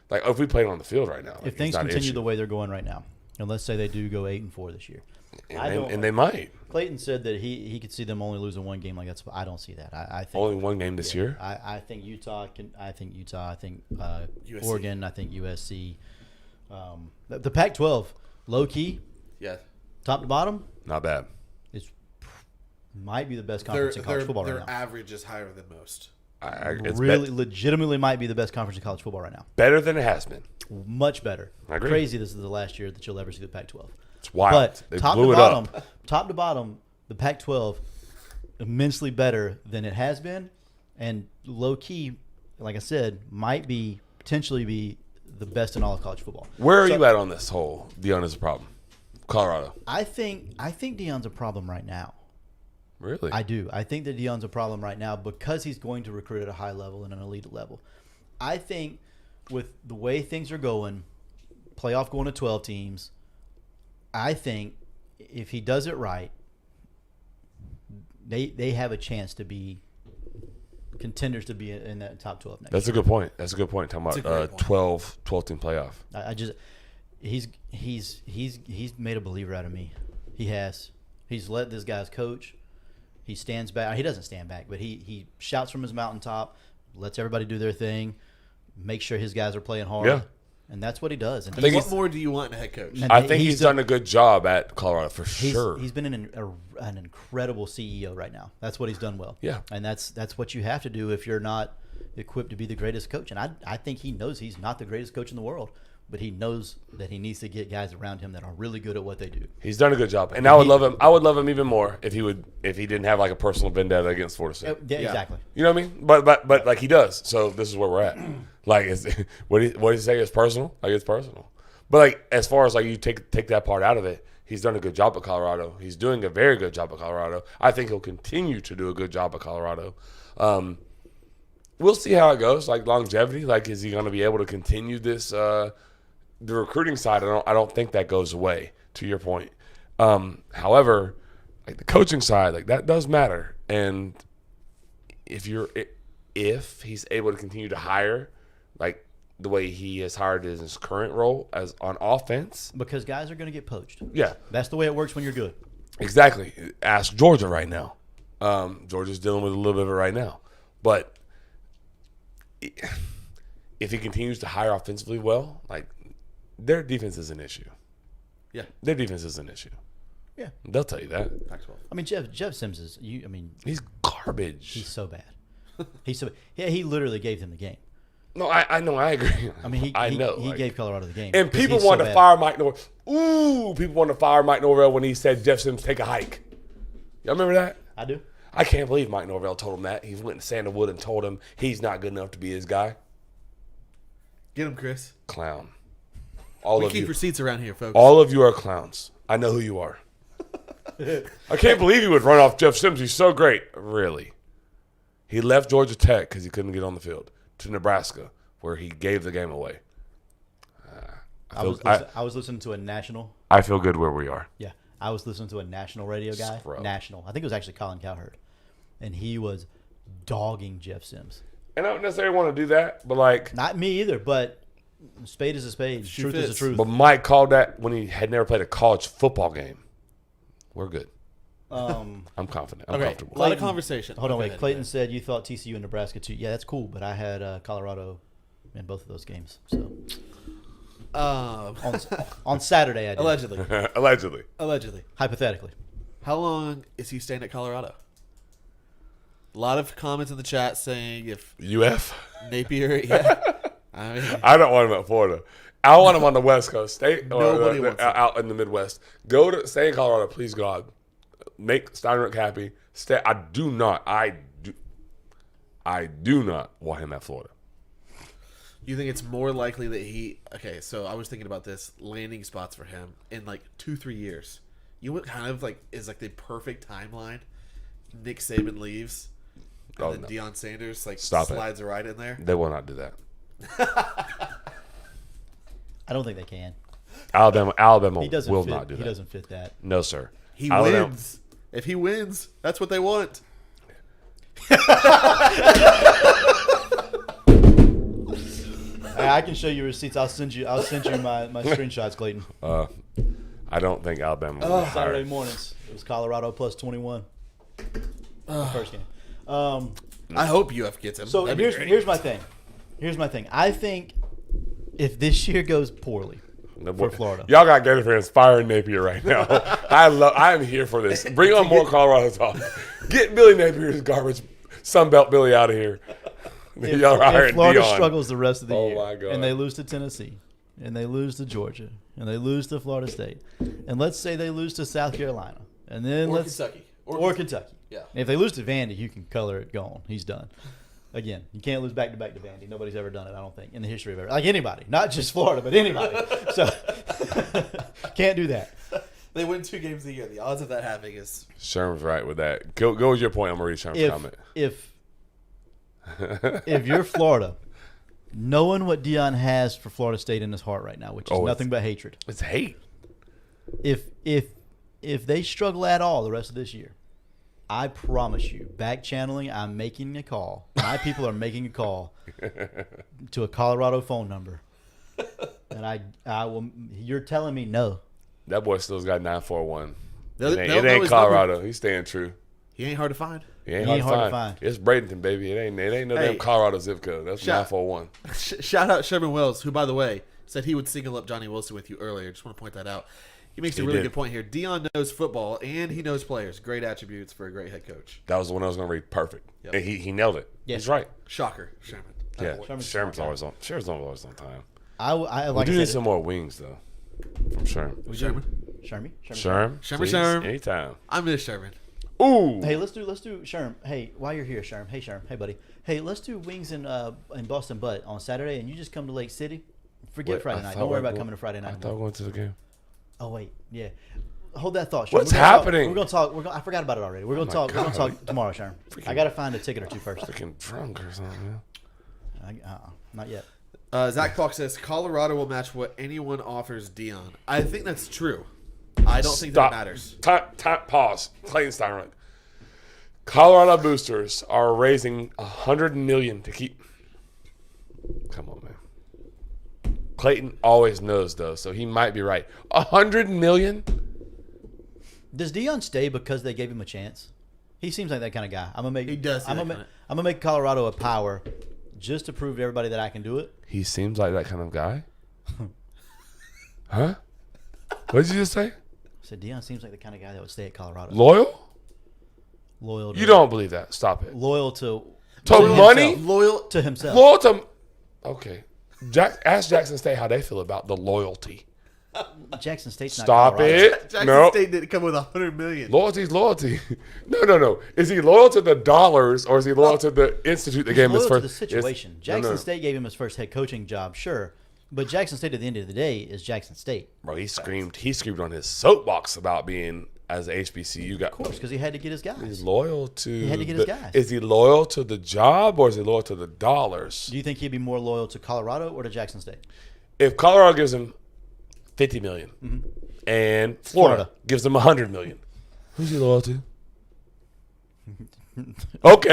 Like, if we played on the field right now. Like, If things continue the way they're going right now, and let's say they do go 8-4 this year, and they might. Clayton said that he could see them only losing one game like that's. I don't see that. I think Only one game this year? I think Utah can. I think Utah. I think USC. Oregon. I think USC. The Pac-12, low key, Yeah. top to bottom, Not bad. is might be the best Their, conference in college their, football their right now. average is higher than most. It's Really, legitimately, might be the best conference in college football right now. better than it has been. Much better. I agree. Crazy. This is the last year that you'll ever see the Pac-12. It's wild. But They top blew to it bottom, up. top to bottom, the Pac-12 immensely better than it has been, and low key, like I said, might be potentially be the best in all of college football. Where are So, you at on this whole Deion is a problem? Colorado. I think Deion's a problem right now. Really? I do. I think that Deion's a problem right now because he's going to recruit at a high level and an elite level. I think with the way things are going, playoff going to 12 teams. I think if he does it right, they have a chance to be contenders to be in that top 12 next That's year. a good point. That's a good point. Talking That's a about great point. 12 team playoff. I just he's made a believer out of me. He has. He's let this guy's coach. He stands back. He doesn't stand back, but he shouts from his mountaintop, lets everybody do their thing, makes sure his guys are playing hard. Yeah. And that's what he does. And think What he's- more do you want in a head coach? And I think he's done a good job at Colorado for He's, sure. he's been an incredible CEO right now. That's what he's done well. Yeah. And that's what you have to do if you're not equipped to be the greatest coach. And I think he knows he's not the greatest coach in the world, but he knows that he needs to get guys around him that are really good at what they do. He's done a good job, and I would love him. I would love him even more if he didn't have like a personal vendetta against Florida State. Yeah, exactly. You know what I mean? But like he does. So this is where we're at. Like, what do you say? It's personal. Like it's personal. But like as far as like you take that part out of it, he's done a good job at Colorado. He's doing a very good job at Colorado. I think he'll continue to do a good job at Colorado. We'll see how it goes. Like longevity. Like is he going to be able to continue this? The recruiting side, I don't think that goes away. To your point. However, like the coaching side, like that does matter. And if he's able to continue to hire, like the way he has hired in his current role as on offense, Because guys are going to get poached. yeah, That's the way it works when you're good. exactly. Ask Georgia right now. Georgia's dealing with a little bit of it right now, but if he continues to hire offensively well, like their defense is an issue. Yeah. Their defense is an issue. Yeah. They'll tell you that. Pac-12. I mean, Jeff Sims is. He's garbage. He's so bad. He literally gave them the game. No, I know. I agree. I mean, I he know. gave Colorado the game. And 'cause people he's so wanted to bad. fire Mike Norvell. Ooh, people wanted to fire Mike Norvell when he said Jeff Sims take a hike. Y'all remember that? I do. I can't believe Mike Norvell told him that. He went to Sandalwood and told him he's not good enough to be his guy. Get him, Chris. Clown. All We of keep you. receipts around here, folks. All of you are clowns. I know who you are. I can't believe he would run off Jeff Sims. He's so great. Really. He left Georgia Tech because he couldn't get on the field to Nebraska, where he gave the game away. I was listening to a national. I feel good where we are. Yeah, I was listening to a national radio guy. Scrub. National. I think it was actually Colin Cowherd, and he was dogging Jeff Sims. And I don't necessarily want to do that, but like, Not me either, but a spade is a spade. Shoe Truth is a fits. truth. but Mike called that when he had never played a college football game. We're good. I'm confident. I'm Okay, comfortable. a lot of Clayton- conversation. Hold on, Go wait. ahead, Clayton man. said you thought TCU and Nebraska too. Yeah, that's cool, but I had Colorado in both of those games. So on Saturday, I did. Allegedly. Allegedly. Allegedly. Hypothetically. How long is he staying at Colorado? A lot of comments in the chat saying if UF? Napier, yeah. I mean, I don't want him at Florida. I want him on the West Coast. Stay Nobody wants him. out in the Midwest. Stay in Colorado, please God. Make Steinrich happy. Stay. I do not want him at Florida. you think it's more likely that he? Okay, so I was thinking about this landing spots for him in like 2-3 years. You know what kind of like is like the perfect timeline? Nick Saban leaves, and Oh, then no. Deion Sanders like Stop it. slides right in there. They will not do that. I don't think they can. Alabama He doesn't will fit, not do He that. doesn't fit that. No, sir. He Alabama- wins. If he wins, that's what they want. I can show you receipts. I'll send you my screenshots, Clayton. I don't think Alabama will hire. Saturday mornings. It was Colorado plus 21. The first game. I hope UF gets him. So That'd be great. here's my thing. Here's my thing. I think if this year goes poorly for Florida, Y'all got Gator fans firing Napier right now. I am here for this. Bring on more Colorado talk. Get Billy Napier's garbage Sunbelt Billy out of here. Y'all are if hiring Florida Dion. struggles the rest of the Oh, year, my God. and they lose to Tennessee, and they lose to Georgia, and they lose to Florida State, and let's say they lose to South Carolina, and then Or let's Kentucky. or Kentucky. Yeah. If they lose to Vandy, you can color it gone. He's done. Again, you can't lose back to back to Vandy. Nobody's ever done it, I don't think, in the history of ever. Like anybody, not just Florida, but anybody. So can't do that. They win 2 games a year. The odds of that happening is Sherman's right with that. Go with your point. I'm going to read Sherman's comment. If you're Florida knowing what Dion has for Florida State in his heart right now, which is Oh, nothing but hatred. It's hate. If they struggle at all the rest of this year, I promise you, back channeling, I'm making a call. My people are making a call to a Colorado phone number. And I will. You're telling me no. That boy still's got 941. They'll It know ain't his Colorado. number. He's staying true. He ain't hard to find. He ain't hard to find. It's Bradenton, baby. It ain't no Hey. damn Colorado zip code. That's Shout- 941. Shout out Sherman Wells, who, by the way, said he would single up Johnny Wilson with you earlier. Just want to point that out. He makes a really did. good point here. Dion knows football and he knows players. Great attributes for a great head coach. That was the one I was going to read. Perfect. Yep. And he nailed it. Yes. He's right. Shocker, Sherman. Yeah. Sherman's Sherman's always on. Sherman's always on time. I We like do I need said, some more wings, though, from Sherman. Sherman. Sherman. Sherm, Sherman, please, Sherm. anytime. I miss Sherman. Ooh. Hey, let's do Sherm. Hey, while you're here, Sherm. Hey, Sherm. Hey, buddy. Hey, let's do wings in Boston Butt on Saturday, and you just come to Lake City. Forget Wait, Friday I night. thought Don't worry we were about going- coming to Friday I night. thought we were going to the game. Oh wait, yeah. Hold that thought. Sherm. What's We're gonna talk- happening? We're gonna talk. I forgot about it already. We're gonna my talk. We're gonna God. talk tomorrow, Sherm. I gotta find a ticket or two first. Freaking drunk or something. Man. Not yet. Zach Falk says Colorado will match what anyone offers Dion. I think that's true. I don't think that Stop. matters. Time. Pause. Clayton Steinrich. Colorado boosters are raising $100 million to keep. Come on, man. Clayton always knows though, so he might be right. $100 million. Does Dion stay because they gave him a chance? He seems like that kind of guy. I'm gonna make. He does seem I'm that gonna, kinda- I'm gonna make Colorado a power, just to prove to everybody that I can do it. He seems like that kind of guy. Huh? What did you just say? I said Dion seems like the kind of guy that would stay at Colorado. Loyal? Loyal. To, You don't believe that? Stop it. loyal to To money? himself. Loyal. To himself. Loyal to. Okay. Ask Jackson State how they feel about the loyalty. Jackson State's not Stop Colorado. it. Jackson No. State didn't come with $100 million. Loyalty's loyalty. No. Is he loyal to the dollars or is he loyal to the institute that gave him his Loyal first? to the situation. No, Jackson no. State gave him his first head coaching job, sure, but Jackson State at the end of the day is Jackson State, Bro, he screamed on his soapbox about being as a HBCU guy. of course, because he had to get his guys. He's loyal to. He had to get his guys. Is he loyal to the job or is he loyal to the dollars? Do you think he'd be more loyal to Colorado or to Jackson State? If Colorado gives him $50 million and Florida gives him $100 million, who's he loyal to? Okay.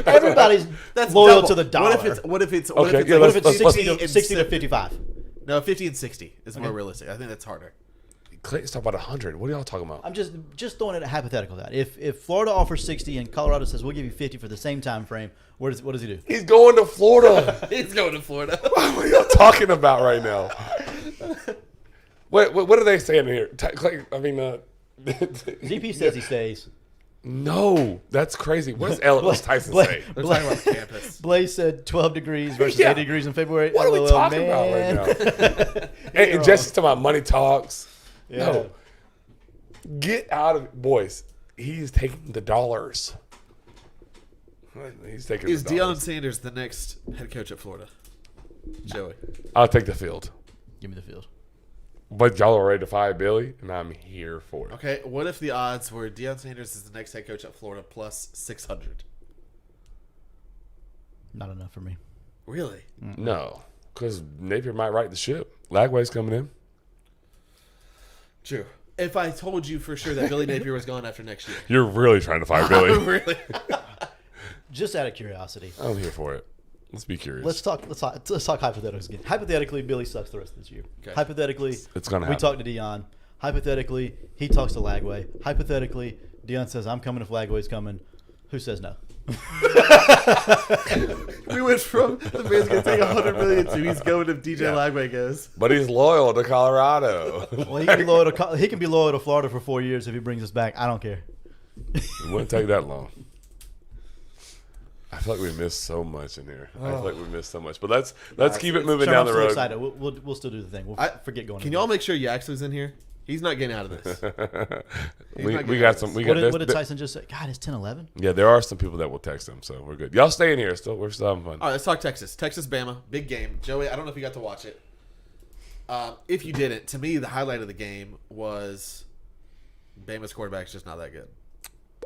Everybody's That's loyal double. to the dollar. What if it's Okay, yeah, What let's- if it's 60 to, and 60 to 70? 55? No, 50 and 60 is more realistic. I think that's harder. Clayton's talking about 100. What are y'all talking about? I'm just throwing it a hypothetical. That if Florida offers 60 and Colorado says we'll give you 50 for the same time frame, what does he do? He's going to Florida. He's going to Florida. What are y'all talking about right now? What are they saying here? ZP says he stays. No, that's crazy. What does Ellis Tyson say? They're talking about campus. Blaze said 12 degrees versus Yeah. 80 degrees in February. What are we LOL, talking man. about right now? And Jesse's talking about money talks. Yeah. No. Get out of boys. He's taking the dollars. He's taking Is the Deion dollars. Sanders the next head coach at Florida? Joey. I'll take the field. Give me the field. But y'all are ready to fire Billy, and I'm here for it. Okay, what if the odds were Deion Sanders is the next head coach at Florida plus 600? Not enough for me. Really? No, because Napier might right the ship. Lagway's coming in. True. If I told you for sure that Billy Napier was gone after next year. You're really trying to fire Billy. Really? Just out of curiosity. I'm here for it. Let's be curious. Let's talk hypotheticals again. Hypothetically, Billy sucks the rest of this year. Okay. Hypothetically, It's gonna we happen. talk to Dion. Hypothetically, he talks to Lagway. Hypothetically, Dion says, I'm coming if Lagway's coming. Who says no? We went from the man's going to take $100 million to he's going if DJ Lagway goes. But he's loyal to Colorado. Well, he can be loyal to he can be loyal to Florida for 4 years if he brings us back. I don't care. It wouldn't take that long. I feel like we missed so much in here. I feel like we missed so much. But let's keep it moving Sherman, down I'm the still road. excited. We'll still do the thing. We'll forget going. Can to y'all the- make sure Yaxley's in here? He's not getting out of this. we not we getting got out of some. this. We What got did, what did this- Tyson just say? God, it's 10-11. Yeah, there are some people that will text him, so we're good. Y'all stay in here. We're still having fun. All right, let's talk Texas. Texas, Bama, big game. Joey, I don't know if you got to watch it. If you didn't, to me, the highlight of the game was Bama's quarterback's just not that good.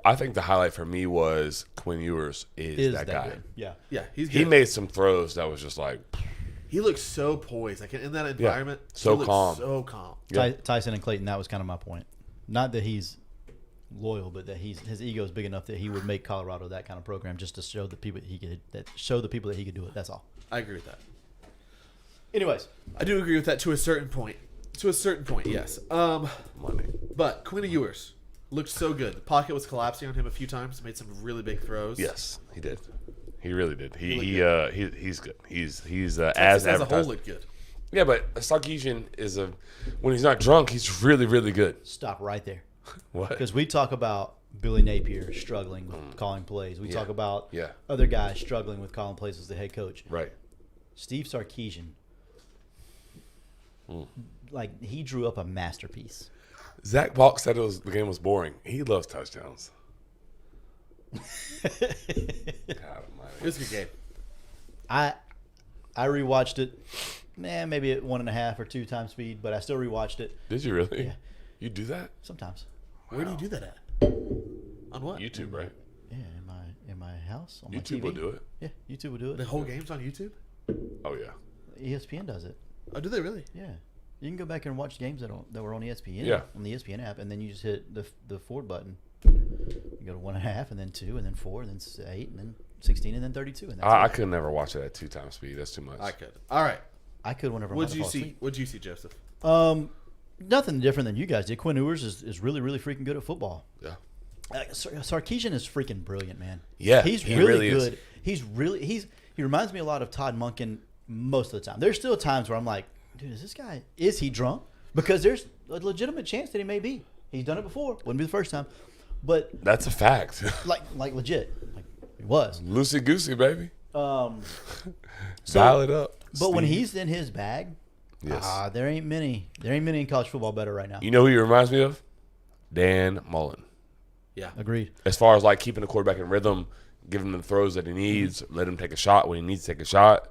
I think the highlight for me was Quinn Ewers is that guy. good. Yeah. Yeah, he's good. He made some throws that was just like, He looks so poised. Like in that environment, So he looks calm. So calm. Yeah. Tyson and Clayton, that was kind of my point. Not that he's loyal, but that his ego is big enough that he would make Colorado that kind of program just to show the people that he could do it. That's all. I agree with that. Anyways, I do agree with that to a certain point. To a certain point, yes. money. But Quinn Ewers looked so good. The pocket was collapsing on him a few times. Made some really big throws. Yes, he did. He really did. He's good. He's Texas as as a whole advertised. looked good. Yeah, but Sarkisian is when he's not drunk, he's really, really good. stop right there. What? Because we talk about Billy Napier struggling with calling plays. We talk about Yeah. other guys struggling with calling plays as the head coach. Right. Steve Sarkisian, like he drew up a masterpiece. Zach Balk said the game was boring. He loves touchdowns. God It almighty. was a good game. I rewatched it, maybe at 1.5 or 2 times speed, but I still rewatched it Did you really? Yeah. You do that? sometimes. Where do you do that at? On what? YouTube, right? Yeah, in my house on YouTube my TV. will do it. Yeah, YouTube will do it. The whole game's on YouTube? Oh yeah. ESPN does it. Oh, do they really? Yeah, you can go back and watch games that were on ESPN. Yeah. On the ESPN app, and then you just hit the forward button. You go to 1.5, and then 2, and then 4, and then 8, and then 16, and then 32, and that's I it. could never watch it at 2 times speed. That's too much. I could. All right. I could whenever I'm What'd about you to fall see? asleep. What'd you see, Joseph? Nothing different than you guys did. Quinn Ewers is really, really freaking good at football. Yeah. Sarkisian is freaking brilliant, man. Yeah, he's he really really is. good. He reminds me a lot of Todd Monken most of the time. There's still times where I'm like, dude, is he drunk? Because there's a legitimate chance that he may be. He's done it before. Wouldn't be the first time, but That's a fact. like legit, like he was. Loosey goosey, baby. So- Dial it up. But when Steve. he's in his bag, Yes. there ain't many in college football better right now. You know who he reminds me of? Dan Mullen. Yeah. Agreed. As far as like keeping the quarterback in rhythm, giving him the throws that he needs, let him take a shot when he needs to take a shot.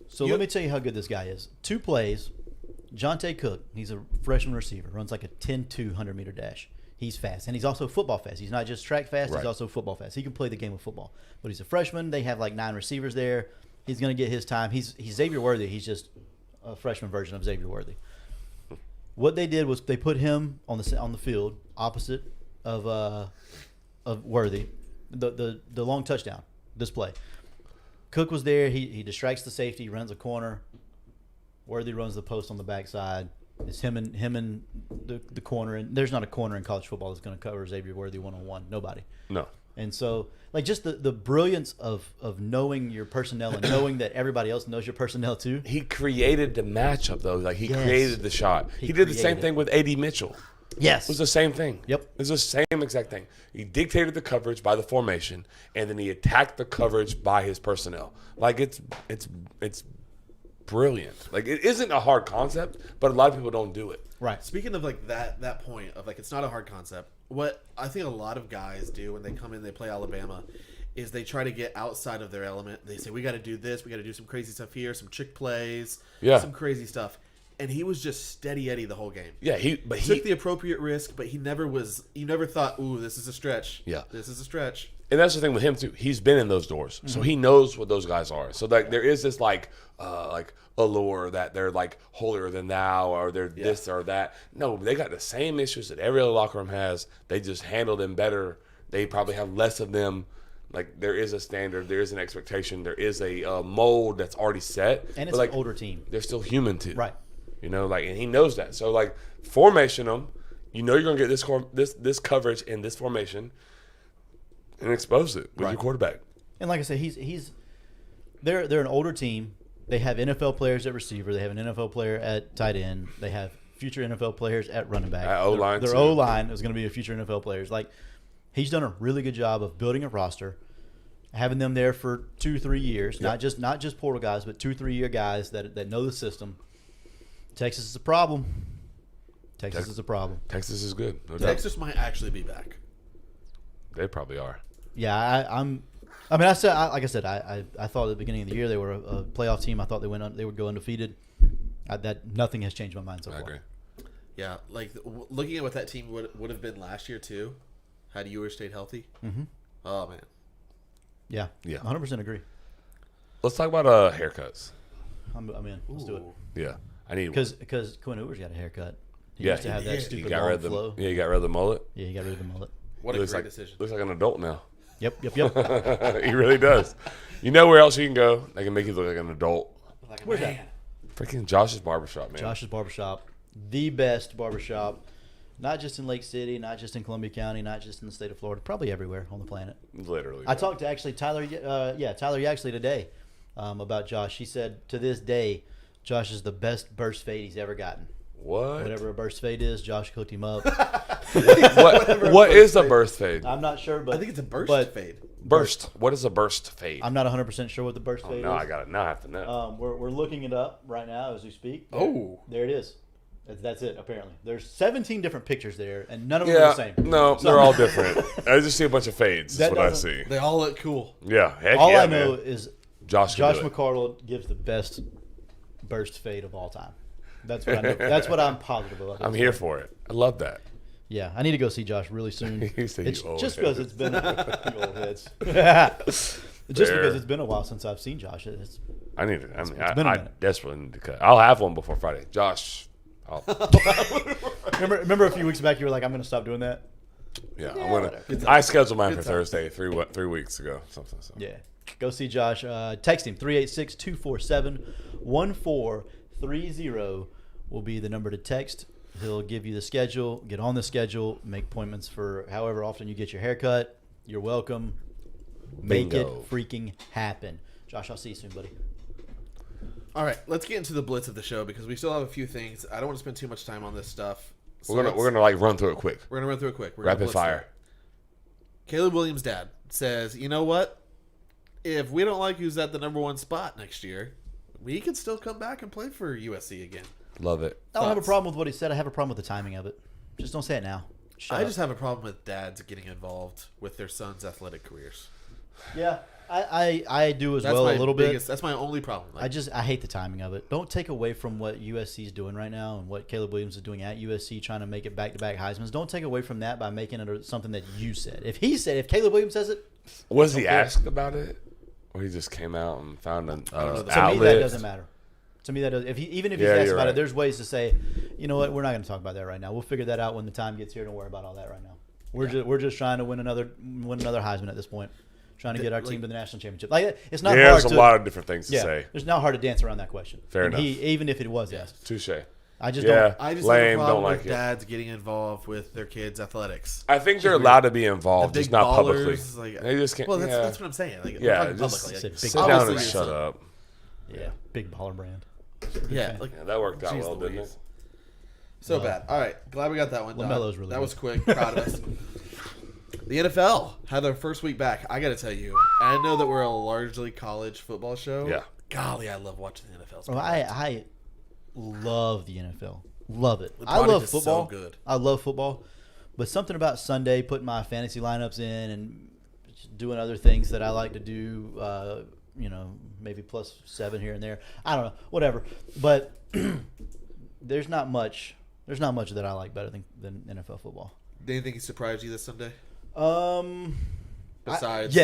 So let me tell you how good this guy is. 2 plays. Jonte Cook, he's a freshman receiver, runs like a 10-2 100-meter dash. He's fast, and he's also football fast. He's not just track fast, Right. he's also football fast. He can play the game of football. But he's a freshman. They have like 9 receivers there. He's going to get his time. He's Xavier Worthy. He's just a freshman version of Xavier Worthy. What they did was they put him on the field opposite of Worthy, the long touchdown display. Cook was there. He distracts the safety, runs a corner. Worthy runs the post on the backside. It's him and the corner. And there's not a corner in college football that's going to cover Xavier Worthy one-on-one. Nobody. No. And so, like, just the brilliance of knowing your personnel and knowing that everybody else knows your personnel too. He created the matchup though. Like he Yes. created the shot. He He did the created same it. thing with A.D. Mitchell. Yes. It was the same thing. Yep. It was the same exact thing. He dictated the coverage by the formation, and then he attacked the coverage by his personnel. Like it's brilliant. Like it isn't a hard concept, but a lot of people don't do it. Right. Speaking of like that point of like it's not a hard concept. What I think a lot of guys do when they come in, they play Alabama, is they try to get outside of their element. They say we got to do this, we got to do some crazy stuff here, some trick plays, some crazy stuff. And he was just steady Eddie the whole game. Yeah, he Took the appropriate risk, but he never thought, ooh, this is a stretch. Yeah. This is a stretch. and that's the thing with him too. He's been in those doors, so he knows what those guys are. So like there is this like allure that they're like holier than thou or they're this or that. No, they got the same issues that every other locker room has. They just handle them better. They probably have less of them. Like there is a standard, there is an expectation, there is a mold that's already set. And it's but, like, an older team. They're still human too, Right. You know, like, and he knows that. So like formation them, you know, you're gonna get this coverage in this formation, and expose it with Right. your quarterback. And like I said, they're an older team. They have NFL players at receiver. They have an NFL player at tight end. They have future NFL players at running back. At O-line, Their too. O-line is going to be a future NFL players. Like he's done a really good job of building a roster, having them there for 2-3 years. Not just portal guys, but 2-3 year guys that know the system. Texas is a problem. Texas is a problem. Texas is good. No doubt. Texas might actually be back. They probably are. Yeah, I thought at the beginning of the year they were a playoff team. I thought they would go undefeated. Nothing has changed my mind so I far. agree. Yeah, like looking at what that team would have been last year too, had Ewers stayed healthy. Mm-hmm. Oh man. Yeah. Yeah. 100% agree. Let's talk about haircuts. I'm in. Let's do it. Yeah, I need one. Because Quinn Ewers got a haircut. He Yeah, used to have that he stupid got long rid of the flow. yeah, he got rid of the mullet. Yeah, he got rid of the mullet. What a looks great like decision. looks like an adult now. Yep. He really does. You know where else you can go? They can make you look like an adult. Like a Where's man. Freaking Josh's Barbershop, man. Josh's Barbershop, the best barbershop, not just in Lake City, not just in Columbia County, not just in the state of Florida, probably everywhere on the planet. Literally. I talked to actually Tyler Yaxley today about Josh. He said to this day, Josh is the best burst fade he's ever gotten. What? Whatever a burst fade is, Josh cooked him up. What is a burst fade? I'm not sure, but I think it's a burst fade. Burst. What is a burst fade? I'm not 100% sure what the burst fade No, is. I got it. Now I have to know. We're looking it up right now as we speak. Oh. There it is. That's it, apparently. There's 17 different pictures there, and none of them are Yeah, the same. no, So- they're all different. I just see a bunch of fades. That's That what I doesn't- see. They all look cool. Yeah, heck All yeah, I know man. is Josh can Josh do it. McCardle gives the best burst fade of all time. That's what I know. That's what I'm positive about. I'm here for it. I love that. Yeah, I need to go see Josh really soon. You say It's you old just head. because it's been you old heads. Just Fair. because it's been a while since I've seen Josh. It's, I need it. I mean, been a I minute. desperately need to cut. I'll have one before Friday. Josh. remember a few weeks back you were like, I'm going to stop doing that. Yeah, I'm gonna. I scheduled mine for Thursday 3 weeks ago. Something. So. Yeah. Go see Josh. Text him 386-247-1430 will be the number to text. He'll give you the schedule. Get on the schedule. Make appointments for however often you get your haircut. You're welcome. Make Bingo. it freaking happen. Josh, I'll see you soon, buddy. All right, let's get into the blitz of the show because we still have a few things. I don't want to spend too much time on this stuff. So We're gonna like run through it quick. We're gonna run through it quick. We're gonna Rapid blitz fire. through it. Caleb Williams' dad says, "You know what? If we don't like who's at the number one spot next year, we can still come back and play for USC again." Love it. I don't have a Thoughts? problem with what he said. I have a problem with the timing of it. Just don't say it now. I just have a problem with dads getting involved with their sons' athletic careers. Yeah, I do as That's well my a little biggest. bit. That's my only problem. Like, I hate the timing of it. Don't take away from what USC is doing right now and what Caleb Williams is doing at USC, trying to make it back-to-back Heisman's. Don't take away from that by making it something that you said. If Caleb Williams says it, Was he Okay. asked about it, or he just came out and found an know. To outlet? to me that doesn't matter. To me that does. Even if he's Yeah, asked you're about right. it, there's ways to say, you know what, we're not going to talk about that right now. We'll figure that out when the time gets here. Don't worry about all that right now. We're just trying to win another Heisman at this point. Trying to get our team to the national championship. Like it's not There's hard a to, lot of different things to yeah, say. It's not hard to dance around that question. Fair And enough. Even if it was asked, Touche. I just Yeah, don't. I just lame. have a problem Don't like with it. dads getting involved with their kids' athletics. I think they're allowed to be involved, The just big not publicly. ballers, like- They just can't. Well, that's, yeah. that's what I'm saying. Like, Yeah, we're talking just publicly. sit Like, big Sit down obviously and your shut son- up. Yeah, big baller brand. Yeah, like Yeah, that worked out Jeez well, didn't Louise. it? so bad. All right, glad we got that one done. LaMelo's really that good. was quick. Proud of us. The NFL had their first week back. I got to tell you, I know that we're a largely college football show. Yeah. Golly, I love watching the NFL. Bro, I love the NFL. Love it. The I product love is so football. good. I love football. But something about Sunday, putting my fantasy lineups in and just doing other things that I like to do, maybe +7 here and there. I don't know, whatever. But there's not much that I like better than NFL football. Did anything surprise you this Sunday? Besides, Besides,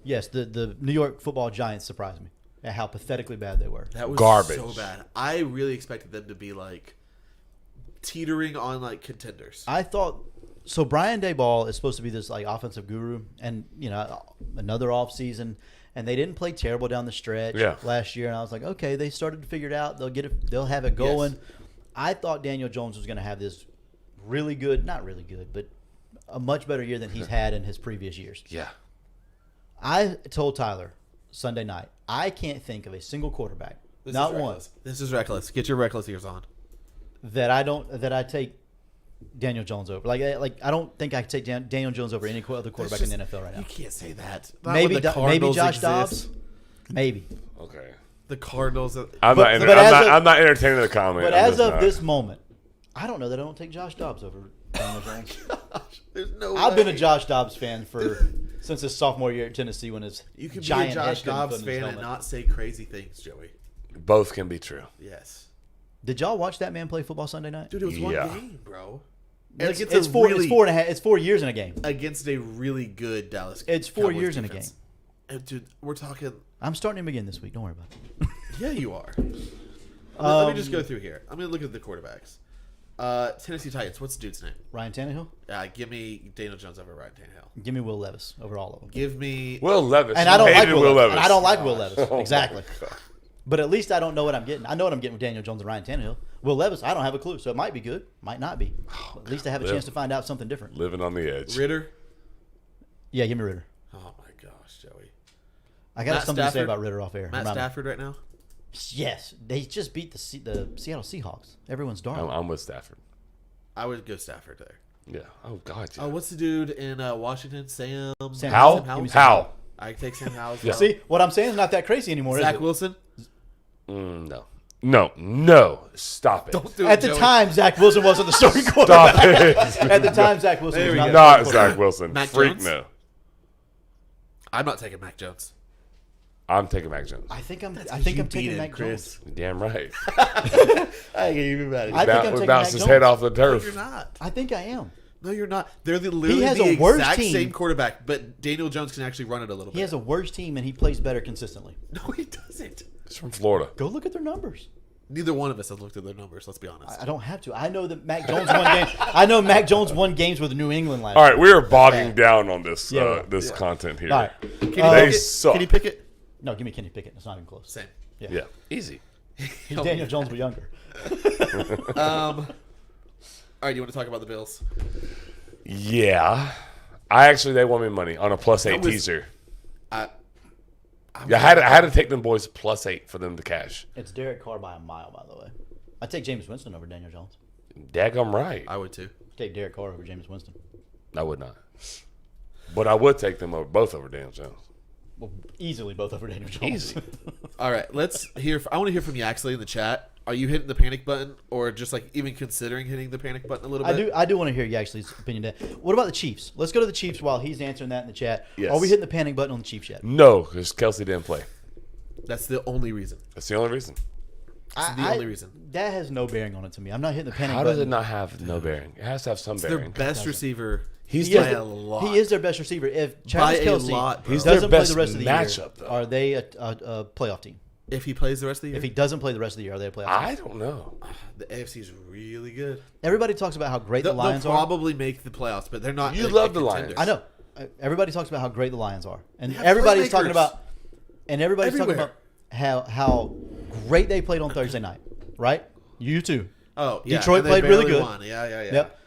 yes, the New York Football Giants surprised me at how pathetically bad they were. that was Garbage. so bad. I really expected them to be like teetering on like contenders. I thought so. Brian Daboll is supposed to be this like offensive guru, and another off season, and they didn't play terrible down the stretch last year. And I was like, okay, they started to figure it out. They'll get it. They'll have it going. Yes. I thought Daniel Jones was going to have this really good, not really good, but a much better year than he's had in his previous years. Yeah. I told Tyler Sunday night, I can't think of a single quarterback, not one, This is reckless. Get your reckless ears on. that I take Daniel Jones over. Like I don't think I could take Daniel Jones over any other quarterback in the NFL right now. You can't say that. Not Maybe when the maybe Cardinals Josh exist. Dobbs. Maybe. Okay. The Cardinals. I'm But- not. but as of- I'm not entertaining the comment. But I'm as just of not. this moment, I don't know that I don't take Josh Dobbs over Daniel Jones. There's no I've been a way. Josh Dobbs fan since his sophomore year at Tennessee when his You can giant be a head Josh couldn't Dobbs fit in his fan and helmet. not say crazy things, Joey. both can be true. Yes. Did y'all watch that man play football Sunday night? Dude, it was one Yeah. game, bro. And It's 4.5. It's 4 years in a game. against a really good Dallas. It's 4 Cowboys years in a defense. game. And dude, we're talking. I'm starting him again this week. Don't worry about it. Yeah, you are. Let me just go through here. I'm gonna look at the quarterbacks. Tennessee Titans. What's the dude's name? Ryan Tannehill. Give me Daniel Jones over Ryan Tannehill. Give me Will Levis over all of them. Give me. Will Levis. And You I don't like hated Will Levis. And I don't like Gosh. Will Levis. Oh my Exactly. God. But at least I don't know what I'm getting. I know what I'm getting with Daniel Jones and Ryan Tannehill. Will Levis, I don't have a clue. So it might be good, might not be. But at least I have a chance to find out something different. Living on the edge. Ritter. Yeah, give me Ritter. Oh my gosh, Joey. I got Matt something to say Stafford? about Ritter off air. Matt Remind me. Stafford right now. Yes, they just beat the Seattle Seahawks. Everyone's darling. I'm with Stafford. I would go Stafford there. Yeah. Oh God. Yeah. Oh, what's the dude in Washington? Sam How? Give me Sam How? I take Sam Howell. as Yeah. well. See, what I'm saying is not that crazy anymore, Zach is it? Wilson. No. No. Stop it. Don't do At it, the Joey. time, Zach Wilson wasn't the starting quarterback. Stop it. At the time, Zach Wilson There was we not. go. the Not starting Zach Wilson. Mac Freak Jones? no. I'm not taking Mac Jones. I'm taking Mac Jones. I think I'm You beat taking him, Mac Chris. Jones. Damn right. I get even mad I think I'm We taking bounced Mac his head Jones. off the No, turf. you're not. I think I am. No, you're not. They're literally has the a worse exact team. same quarterback, but Daniel Jones can actually run it a little bit. He has a worse team and he plays better consistently. No, he doesn't. He's from Florida. Go look at their numbers. Neither one of us has looked at their numbers. Let's be honest. I don't have to. I know that Mac Jones won games. I know Mac Jones won games with New England last All year. right, we are bogging down on this Yeah. this content here. All right. Can you They pick it? suck. Can you pick it? No, give me Kenny Pickett. It's not even close. Same. Yeah, easy. He's Daniel Jones, but younger. All right, you want to talk about the Bills? Yeah, they won me money on a +8 was- teaser. I Yeah, I had to take them boys +8 for them to cash. It's Derek Carr by a mile, by the way. I take James Winston over Daniel Jones. Daggum right. I would too. Take Derek Carr over James Winston. I would not, but I would take them both over Daniel Jones. Well, easily both over Daniel Jones. Easy. All right, let's hear. I want to hear from Yaxley in the chat. Are you hitting the panic button, or just like even considering hitting the panic button a little bit? I do want to hear Yaxley's opinion. What about the Chiefs? Let's go to the Chiefs while he's answering that in the chat. Yes. Are we hitting the panic button on the Chiefs yet? No, because Kelsey didn't play. That's the only reason. That's the only reason. That's the only reason. That has no bearing on it to me. I'm not hitting the panic How button. does it not have no bearing? It has to have some It's their bearing. best receiver. He's He is, by the- a lot. he is their best receiver. If By Travis a Kelsey lot, bro. He's their doesn't play best the rest of the matchup, year, though. are they a playoff team? If he plays the rest of the year, If he doesn't play the rest of the year, are they a playoff team? I don't know. the AFC is really good. Everybody talks about how great They'll the Lions are. probably make the playoffs, but they're not. You a love the contender. Lions. I know. Everybody talks about how great the Lions are, and They have everybody's talking playmakers. about, Everywhere. how great they played on Thursday night, right? You too. Oh, yeah. Detroit and they played really barely good. won. Yeah. Yep.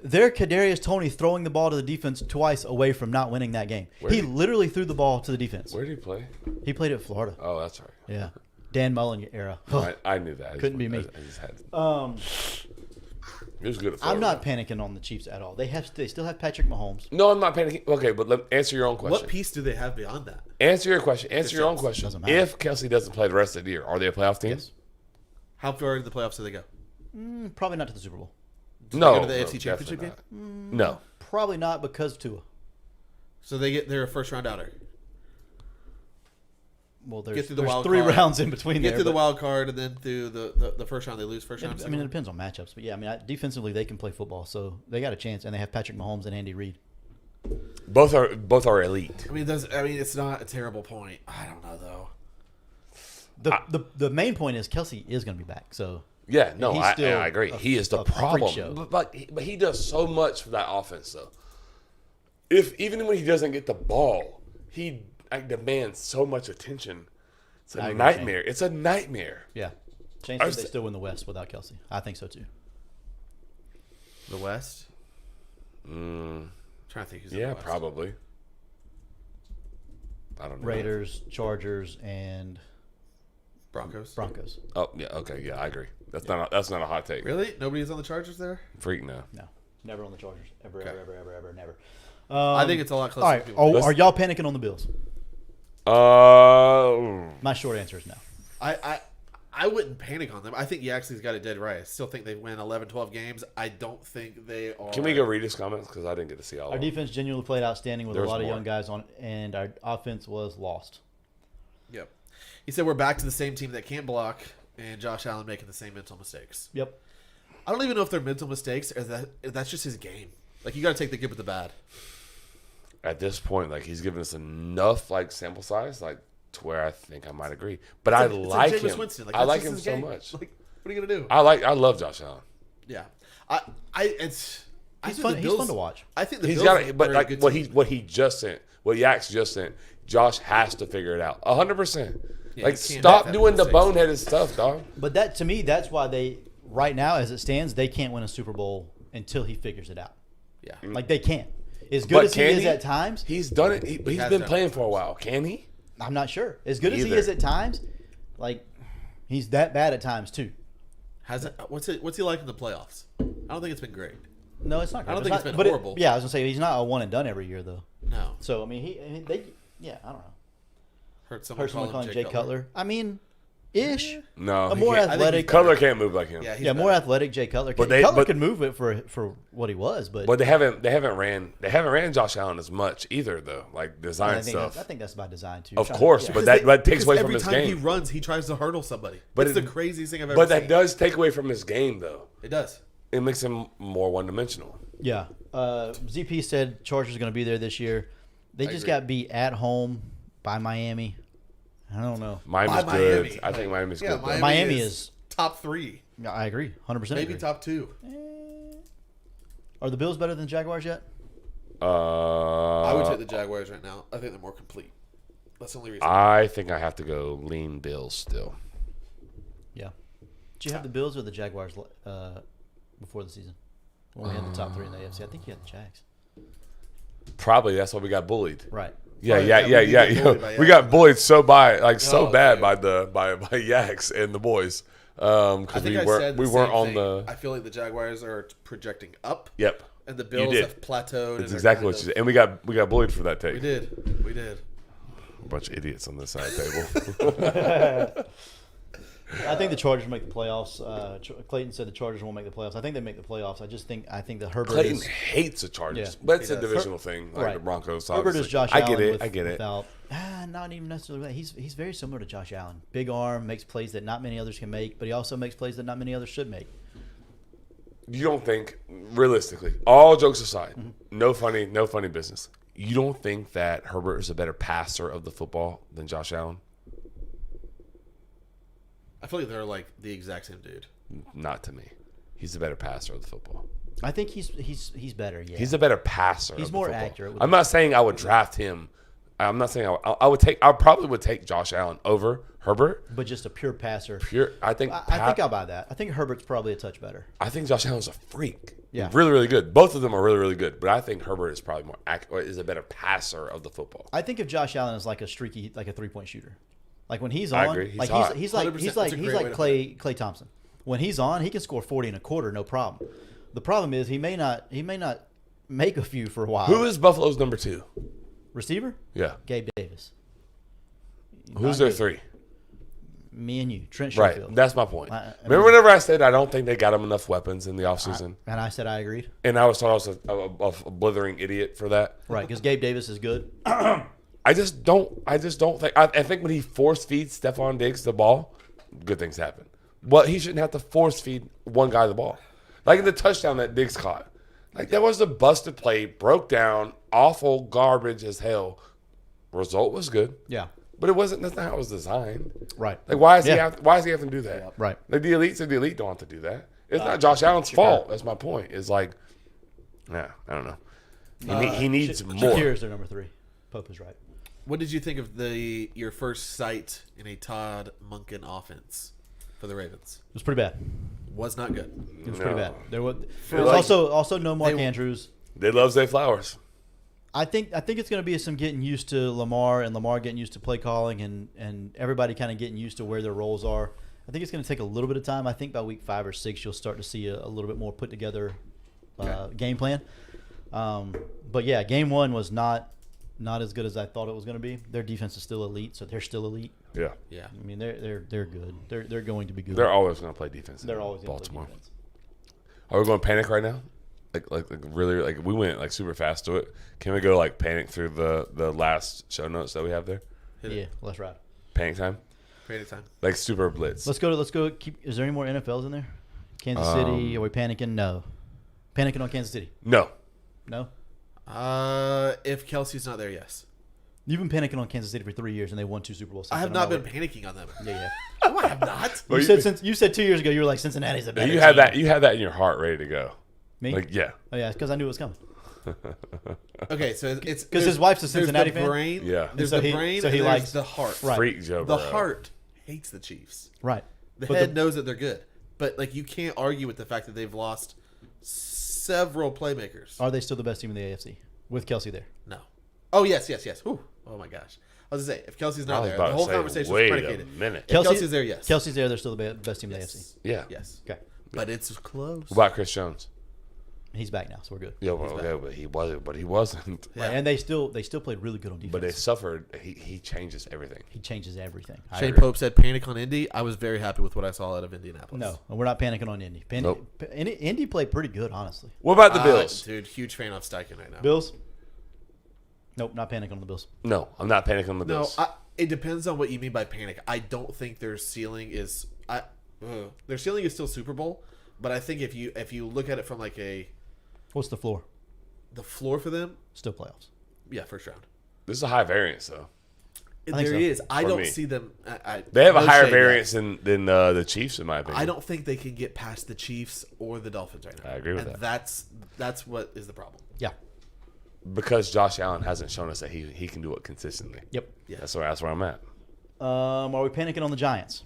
They're Kadarius Toney throwing the ball to the defense twice away from not winning that game. Where He did- literally threw the ball to the defense. Where did he play? He played at Florida. Oh, that's right. Yeah. Dan Mullen era. I knew that. Couldn't be me. I just had. It was good. At I'm Florida. not panicking on the Chiefs at all. They still have Patrick Mahomes. No, I'm not panicking. Okay, but answer your own question. What piece do they have beyond that? Answer your question. Answer your own question. Doesn't matter. If Kelsey doesn't play the rest of the year, are they a playoff team? Yes. How far into the playoffs do they go? Probably not to the Super Bowl. No. go to the no, AFC Championship definitely not. No. Probably not because of Tua. So they're a first round outer. Well, Get there's through the wild three card. rounds in between Get there. through the but- wild card and then through the first round they lose first round. I mean, it depends on matchups, but yeah, I mean, defensively they can play football, so they got a chance, and they have Patrick Mahomes and Andy Reid. Both are elite. It's not a terrible point. I don't know though. The main point is Kelsey is going to be back, so Yeah, no, He's I still agree. a- He is the a freak problem. show. But he does so much for that offense, though. Even when he doesn't get the ball, he demands so much attention. It's I a agree, nightmare. It's a nightmare. yeah. Shane I said was- they still win the West without Kelsey. I think so too. The West. Trying to think who's in Yeah, the West. probably. I don't know. Raiders, Chargers, and Broncos. Broncos. Oh yeah, okay, yeah, I agree. That's not a hot take. Really? Nobody's on the Chargers there? Freak no. No, never on the Chargers. Ever, Okay. ever, never. I think it's a lot closer. All than right. people think. Are y'all panicking on the Bills? My short answer is no. I wouldn't panic on them. I think Yaxley's got it dead right. I still think they win 11, 12 games. I don't think they are. Can we go read his comments because I didn't get to see all Our of them. defense genuinely played outstanding with There's a lot of more. young guys on, and our offense was lost. Yep. He said we're back to the same team that can't block, and Josh Allen making the same mental mistakes. Yep. I don't even know if they're mental mistakes or that's just his game. Like, you got to take the good with the bad. At this point, like, he's given us enough like sample size, like, to where I think I might agree. But I like Jameis him. Winston. I that's like just him his so game. much. Like, what are you gonna do? I love Josh Allen. Yeah, He's fun to watch. I think the He's Bills got are it, but a like good what team. he just sent, what Yaks just sent, Josh has to figure it out 100%. Yeah, Like, you can't stop have doing the mistakes. boneheaded stuff, dog. But that to me, that's why they right now, as it stands, they can't win a Super Bowl until he figures it out. Yeah, Like they can't. As good But as he can is he? at times, He's done it. But he's has been done playing it. for a while. Can he? I'm not sure. As good as he Either. is at times, like he's that bad at times too. what's he like in the playoffs? I don't think it's been great. No, it's not. Great. I don't think it's not- been but horrible. yeah, I was gonna say he's not a one and done every year though. No, So I mean, I don't know. heard someone Personally, call him calling Jay Cutler. I mean, ish. No. A he more can't. athletic. Cutler can't move like him. Yeah, he's Yeah, more better. athletic Jay Cutler. But they- Cutler but- could move it for what he was, but But they haven't ran Josh Allen as much either though. Like I design think stuff. I think that's by design too. Of Trying to- course, yeah. but that takes Because away from every his time he game. runs, he tries to hurdle somebody. But It's it- the craziest thing I've ever But seen. that does take away from his game though. It does. It makes him more one dimensional. Yeah. ZP said Chargers are going to be there this year. They just agree. got beat at home by Miami. I don't know. Miami's By good. Miami. I think Miami's good. though. Miami is- top 3, Yeah, I agree. 100% maybe agree. top 2. Are the Bills better than Jaguars yet? I would take the Jaguars right now. I think they're more complete. That's the only reason. I think I have to go lean Bills still. Yeah. Did you have the Bills or the Jaguars before the season? When we had the top 3 in the AFC. I think you had the Jags. Probably that's why we got bullied. Right. Yeah, Oh, yeah, yeah, yeah, we did yeah. get bullied by We Yaks. got bullied so Oh, bad dude. by Yaks and the boys. I Because think we I weren't said we the weren't same on thing. the. I feel like the Jaguars are projecting up, Yep, and the Bills did. have plateaued. that's and exactly they're what kind you of- said. And we got bullied for that take. We did. A bunch of idiots on this side of the table. I think the Chargers make the playoffs. Clayton said the Chargers won't make the playoffs. I think they make the playoffs. I think the Herbert Clayton is hates the Chargers, Yeah. but it's He a does. divisional thing, like right. the Broncos. Herbert is obviously. Josh I Allen. get it. With, I get it. Without, not even necessarily that. He's very similar to Josh Allen. Big arm, makes plays that not many others can make, but he also makes plays that not many others should make. You don't think, realistically, all jokes aside, Mm-hmm. no funny business. You don't think that Herbert is a better passer of the football than Josh Allen? I feel like they're like the exact same dude. Not to me. He's a better passer of the football. I think he's better. Yeah, He's a better passer. He's of more the football. accurate with I'm the- not saying I would draft him. I'm not saying I would take. I probably would take Josh Allen over Herbert. but just a pure passer. I think. I think I'll buy that. I think Herbert's probably a touch better. I think Josh Allen's a freak. Yeah. Really, really good. Both of them are really, really good. But I think Herbert is probably more accurate. Is a better passer of the football. I think of Josh Allen as like a streaky, like a 3-point shooter. Like when he's I on, agree. He's like hot. he's like 100%. he's That's a great way to Clay Thompson. When he's on, he can score 40 and a quarter, no problem. The problem is he may not make a few for a while. Who is Buffalo's number 2? Receiver? Yeah. Gabe Davis. Who's Not their good. 3? Me and you, Trent Right. Sherfield. That's my point. I Remember mean- whenever I said I don't think they got him enough weapons in the offseason? And I said I agreed. And I was thought I was a blithering idiot for that. Right, because Gabe Davis is good. I just don't think. I think when he force feeds Stephon Diggs the ball, good things happen. Well, he shouldn't have to force feed one guy the ball. Like in the touchdown that Diggs caught. Like that was a busted play, broke down, awful garbage as hell. Result was good, Yeah. but it wasn't. That's not how it was designed. Right. Like why does he Yeah. have? Why does he have to do that? Right. Like the elite said, the elite don't have to do that. It's not Josh Allen's fault. That's my point. It's like, nah, I don't know. He needs more. Shakir is their number 3. Pope is right. What did you think of your first sight in a Todd Monken offense for the Ravens? It was pretty bad. Was not good. It was No. pretty bad. There was like- also no Mark They- Andrews. They love Zay Flowers. I think it's going to be some getting used to Lamar and Lamar getting used to play calling and everybody kind of getting used to where their roles are. I think it's going to take a little bit of time. I think by week 5 or 6 you'll start to see a little bit more put together game plan. But yeah, game 1 was not as good as I thought it was going to be. Their defense is still elite, so they're still elite. Yeah. Yeah. I mean they're good. They're going to be good. They're always going to play defense. They're in always going to play Baltimore. defense. Are we going panic right now? Like really like we went like super fast to it. Can we go like panic through the last show notes that we have there? Yeah, let's ride. Panic time, Creative time. like super blitz. Let's go. Is there any more NFLs in there? Kansas City. Are we panicking? No. Panicking on Kansas City? No. No. If Kelsey's not there, yes. You've been panicking on Kansas City for 3 years, and they won 2 Super Bowls. I have not been panicking on them. Yeah. No, I have not. Well, You said 2 years ago you were like Cincinnati's a better you had team. that. You had that in your heart, ready to go. Me? Like, yeah. Oh yeah, it's because I knew it was coming. Okay, so it's 'Cause his wife's a there's Cincinnati the fan? brain. Yeah. There's So the he- brain. so he and there's likes- the heart. Right. Freak Joe The Burrow. heart hates the Chiefs. Right. The But head knows that they're good, but like you can't argue with the fact that they've lost several playmakers. Are they still the best team in the AFC with Kelsey there? No. Oh yes. Whew. Oh my gosh. I was gonna say if Kelsey's I not was there, about the to whole say, conversation was wait predicated. a minute. If Kelsey's there, yes. Kelsey's there. They're still the best team in the AFC. Yes. Yeah. Yes. Okay. But it's close. What about Chris Jones? He's back now, so we're good. Yeah, well, okay, but he wasn't. But he wasn't. Yeah. Right, and they still played really good on defense. But they suffered. He changes everything. he changes everything. Shane agree. Pope said panic on Indy. I was very happy with what I saw out of Indianapolis. No, we're not panicking on Indy. Nope. Indy played pretty good, honestly. What about the Bills? Dude, huge fan of Steichen right now. Bills? Nope, not panicking on the Bills. No, I'm not panicking on the No, Bills. it depends on what you mean by panic. I don't think their ceiling is their ceiling is still Super Bowl, but I think if you look at it from like What's the floor? the floor for them, Still playoffs. yeah, first round. This is a high variance, though. think There so. is. I For don't me. see them. They have a no higher shade, variance guys. than the Chiefs, in my opinion. I don't think they can get past the Chiefs or the Dolphins right now. I agree with and that. That's what is the problem. Yeah. because Josh Allen hasn't shown us that he can do it consistently. Yep. Yeah. That's where I'm at. Are we panicking on the Giants?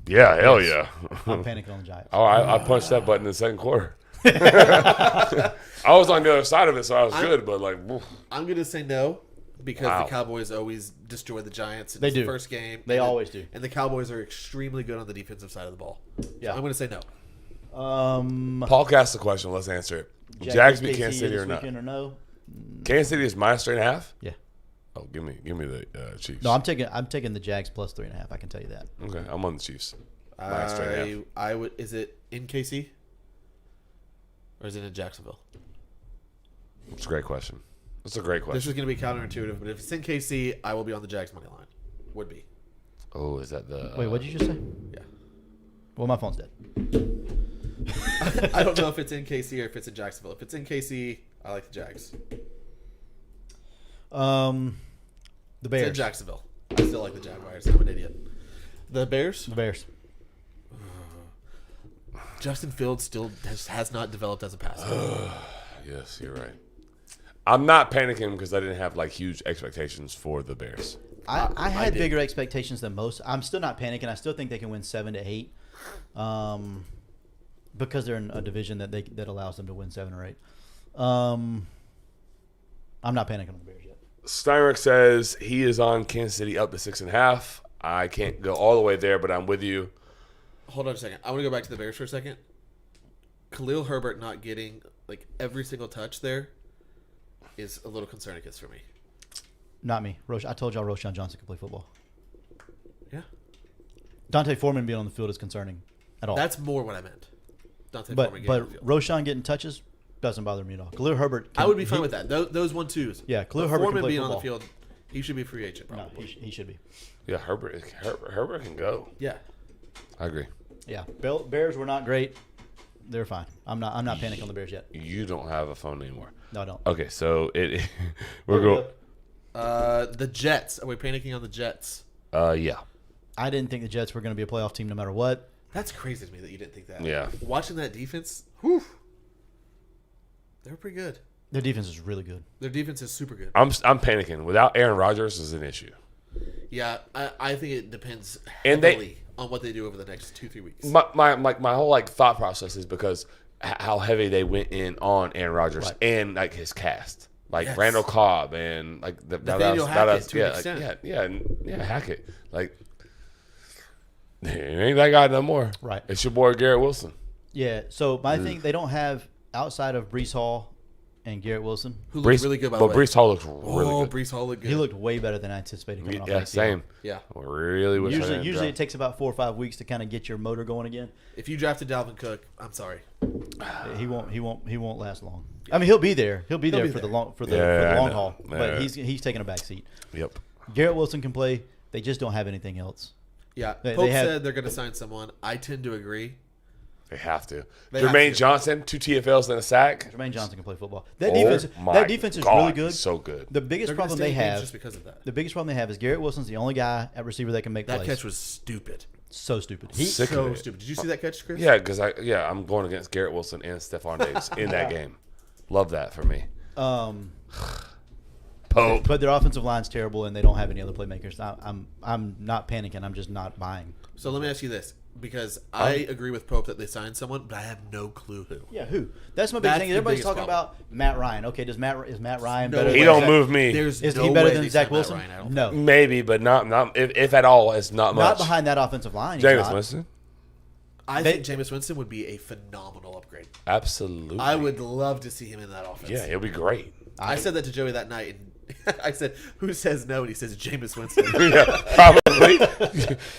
Yeah, hell yeah. I'm panicking on the Giants. Oh, I punched that button in the second quarter. I was on the other side of it, so I was good. But like, woof. I'm gonna say no because Wow. the Cowboys always destroy the Giants in They the do. first game. They and always do. And the Cowboys are extremely good on the defensive side of the ball. Yeah. So I'm gonna say no. Paul asked the question. Let's answer it. Jags beat KC Kansas City this or not? weekend or no? Kansas City is -3.5. Yeah. Oh, give me the Chiefs. No, I'm taking the Jags plus 3.5. I can tell you that. Okay, I'm on the Chiefs. -3.5. I would. Is it in KC or is it in Jacksonville? It's a great question. It's a great This question. is going to be counterintuitive, but if it's in KC, I will be on the Jags money line. Would be. Oh, is that the? Wait, what did you just say? Yeah. Well, my phone's dead. I don't know if it's in KC or if it's in Jacksonville. If it's in KC, I like the Jags. The It's in Bears. Jacksonville. I still like the Jaguars. I'm an idiot. The Bears. The Bears. Justin Fields still has not developed as a passer. Yes, you're right. I'm not panicking because I didn't have like huge expectations for the Bears. I had did. bigger expectations than most. I'm still not panicking. I still think they can win 7 to 8, because they're in a division that allows them to win 7 or 8. I'm not panicking on the Bears yet. Steinrich says he is on Kansas City up to 6.5. I can't go all the way there, but I'm with you. Hold on a second. I want to go back to the Bears for a second. Khalil Herbert not getting like every single touch there is a little concerning for me. Not me. I told y'all Roshan Johnson could play football. Yeah. Dante Foreman being on the field is concerning at all. That's more what I meant. Dante but Foreman getting on the but field. Roshan getting touches doesn't bother me at all. Khalil Herbert. I would be fine with that. Those 1-2s. Yeah, Khalil But Herbert can Foreman play being on the football. field, he should be a free agent No, probably. he should be. Yeah, Herbert can go. Yeah. I agree. Yeah, Bears were not great. They're fine. I'm not panicking on the Bears yet. You don't have a phone anymore. No, I don't. Okay, so we're going. The Jets. Are we panicking on the Jets? Yeah. I didn't think the Jets were going to be a playoff team no matter what. That's crazy to me that you didn't think that. Yeah. Watching that defense, whew, they were pretty good. Their defense is really good. Their defense is super good. I'm panicking. Without Aaron Rodgers is an issue. Yeah, I think it depends And they- heavily on what they do over the next 2-3 weeks. My whole like thought process is because how heavy they went in on Aaron Rodgers Right. and like his cast, like Yes. Randall Cobb and like Nathaniel Hackett to an extent. yeah, Hackett. Like, it ain't that guy no more. Right. It's your boy Garrett Wilson. Yeah. So my thing, they don't have outside of Brees Hall and Garrett Wilson. Who looked really good by the way. Brees Hall looks really Oh, good. Brees Hall looked good. He looked way better than I anticipated coming off Yeah, ACL. same. Yeah. I really wish I didn't Usually draft. it takes about 4 or 5 weeks to kind of get your motor going again. If you drafted Dalvin Cook, I'm sorry. He won't last long. I mean, he'll be there. He'll be there be for the there. long for the Yeah, I long know. haul. Yeah. But he's taking a back seat. Yep. Garrett Wilson can play. They just don't have anything else. Yeah, They Pope have- said they're going to sign someone. I tend to agree. They have to. They have Jermaine to. Johnson, 2 TFLs and a sack. Jermaine Johnson can play football. That Oh defense is God, really good. So good. The biggest They're gonna problem stay they in games have, just because of that. the biggest problem they have is Garrett Wilson's the only guy at receiver that can make That plays. catch was stupid. So stupid. Sick of So it. stupid. Did you see that catch, Chris? Yeah, because I'm going against Garrett Wilson and Stephon Diggs in that game. Love that for me. Pope. But their offensive line's terrible, and they don't have any other playmakers. I'm not panicking. I'm just not buying. So let me ask you this, because I agree with Pope that they signed someone, but I have no clue who. Yeah, who? That's my big That's thing. the Everybody's biggest talking problem. about Matt Ryan. Okay, is Matt Ryan No better? way. He than don't Zach- move me. There's Is no he better way than they Zach signed Matt Wilson? Ryan, I don't No, Maybe, but not if at all. It's not much. not behind that offensive line. he's Jameis not. Winston. I They- think Jameis Winston would be a phenomenal upgrade. Absolutely. I would love to see him in that offense. Yeah, it'll be great. I said that to Joey that night, and I said, "Who says no?" And he says, "Jameis Winston." Yeah, probably.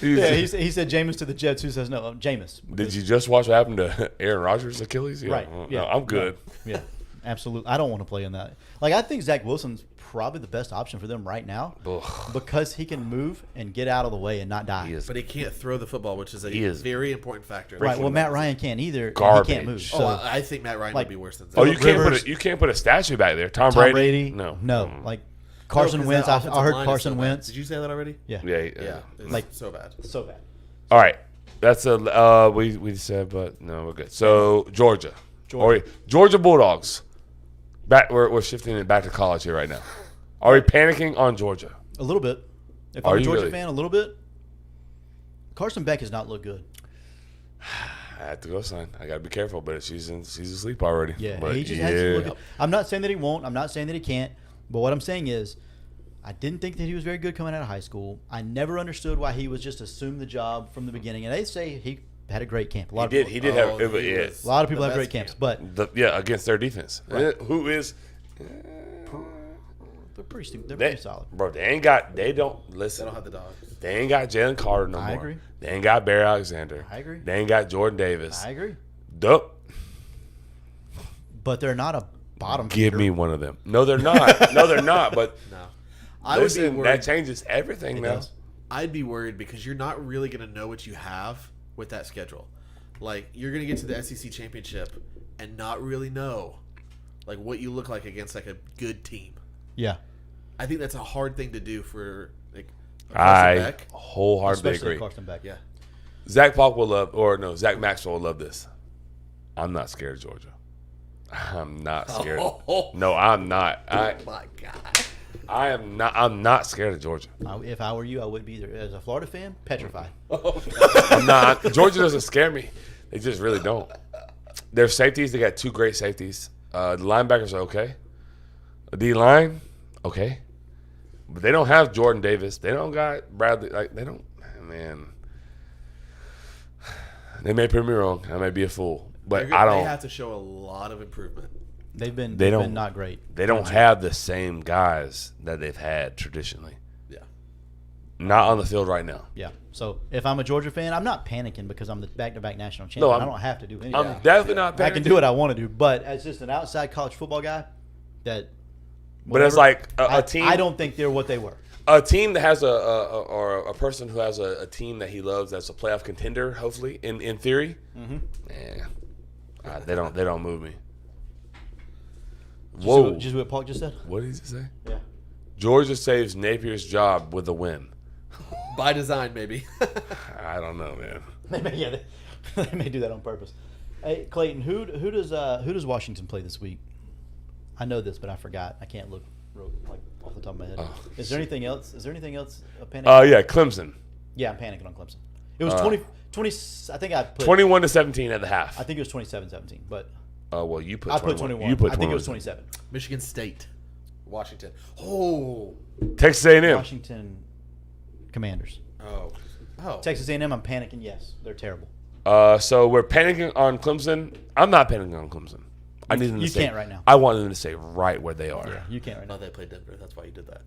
Yeah, he said Jameis to the Jets. Who says no? Jameis. Did you just watch what happened to Aaron Rodgers' Achilles? Yeah. Right. No, Yeah. I'm good. Yeah, absolutely. I don't want to play in that. Like, I think Zach Wilson's probably the best option for them right now Ugh. because he can move and get out of the way and not die. He is But he can't throw the football, which is a He is very important factor. Right. Well, Matt Ryan can't either. and Garbage. He can't move. Oh, So I think Matt Ryan like- would be worse than Zach. Oh, you can't Rivers- you can't put a statue back there. Tom Tom Brady? Brady. No. No. Like No, Carson 'cause Wentz. that I offensive heard line is Carson so bad. Wentz. Did you say that already? Yeah. Yeah. Yeah, it's Like- so bad. So bad. All right. That's a we said, but no, we're good. So Georgia. Georgia Bulldogs. We're shifting it back to college here right now. Are we panicking on Georgia? A little bit. If Are I'm a you Georgia really? fan, a little bit. Carson Beck has not looked good. I have to go, son. I gotta be careful, but she's asleep already. Yeah, but he just hasn't looked good. I'm not saying that he won't. I'm not saying that he can't. But what I'm saying is, I didn't think that he was very good coming out of high school. I never understood why he was just assumed the job from the beginning. And they say he had a great camp. A lot He of did. people, He did have. Oh, It, he yeah. was a lot of people the have great best camps, camp. but Against their defense, who is they're pretty stupid. They're they, pretty solid. bro? They don't They listen. don't have the dogs. They ain't got Jalen Carter no more. I agree. They ain't got Barry Alexander. I agree. They ain't got Jordan Davis. I agree. Duh. But they're not a bottom. Give feeder. me one of them. No, they're not. No, they're not. But No, I would be listen, worried. that changes everything It now. does. I'd be worried because you're not really going to know what you have with that schedule. Like, you're going to get to the SEC championship and not really know, like, what you look like against, like, a good team. Yeah. I think that's a hard thing to do for, like, a I Carson Beck. wholeheartedly Especially agree. Carson Beck. Yeah. Zach Maxwell will love this. I'm not scared of Georgia. I'm not scared. Oh, No, I'm not. my God. I am not. I'm not scared of Georgia. If I were you, I would be either. As a Florida fan, petrified. I'm not. Georgia doesn't scare me. They just really don't. Their safeties, they got 2 great safeties. The linebackers are okay. The D line, okay. But they don't have Jordan Davis. They don't got Bradley. Like, they don't. Man. They may prove me wrong. I may be a fool. But They I don't. have to show a lot of improvement. They've been don't- not great. They don't have the same guys that they've had traditionally. Yeah. Not on the field right now. Yeah. So if I'm a Georgia fan, I'm not panicking because I'm the back-to-back national No, champion. I'm- I don't have to do anything. I'm definitely not. I can do what I want to do, but as just an outside college football guy, that. But it's whatever, like a team. I don't think they're what they were. A team that has a person who has a team that he loves that's a playoff contender, hopefully in theory. They don't move me. Whoa! Just what Paul just said. What did he say? Yeah. Georgia saves Napier's job with a win. By design, maybe. I don't know, man. They may do that on purpose. Hey, Clayton, who does Washington play this week? I know this, but I forgot. I can't look like off the top of my head. Is there anything else? Is there anything else? A panic? Yeah, Clemson, Yeah, I'm panicking on Clemson. It was 20. I think I put 21-17 at the half. I think it was 27-17, but Well, you put I 21. put 21. You put I think it 21. was 27. Michigan State. Washington. Oh. Texas A&M. Washington Commanders. Oh. Texas A&M, I'm panicking. Yes, they're terrible. So we're panicking on Clemson. I'm not panicking on Clemson. I need them to You stay. can't right now. I want them to stay right where they are. Yeah, you can't right No, now. they played Denver. That's why you did that.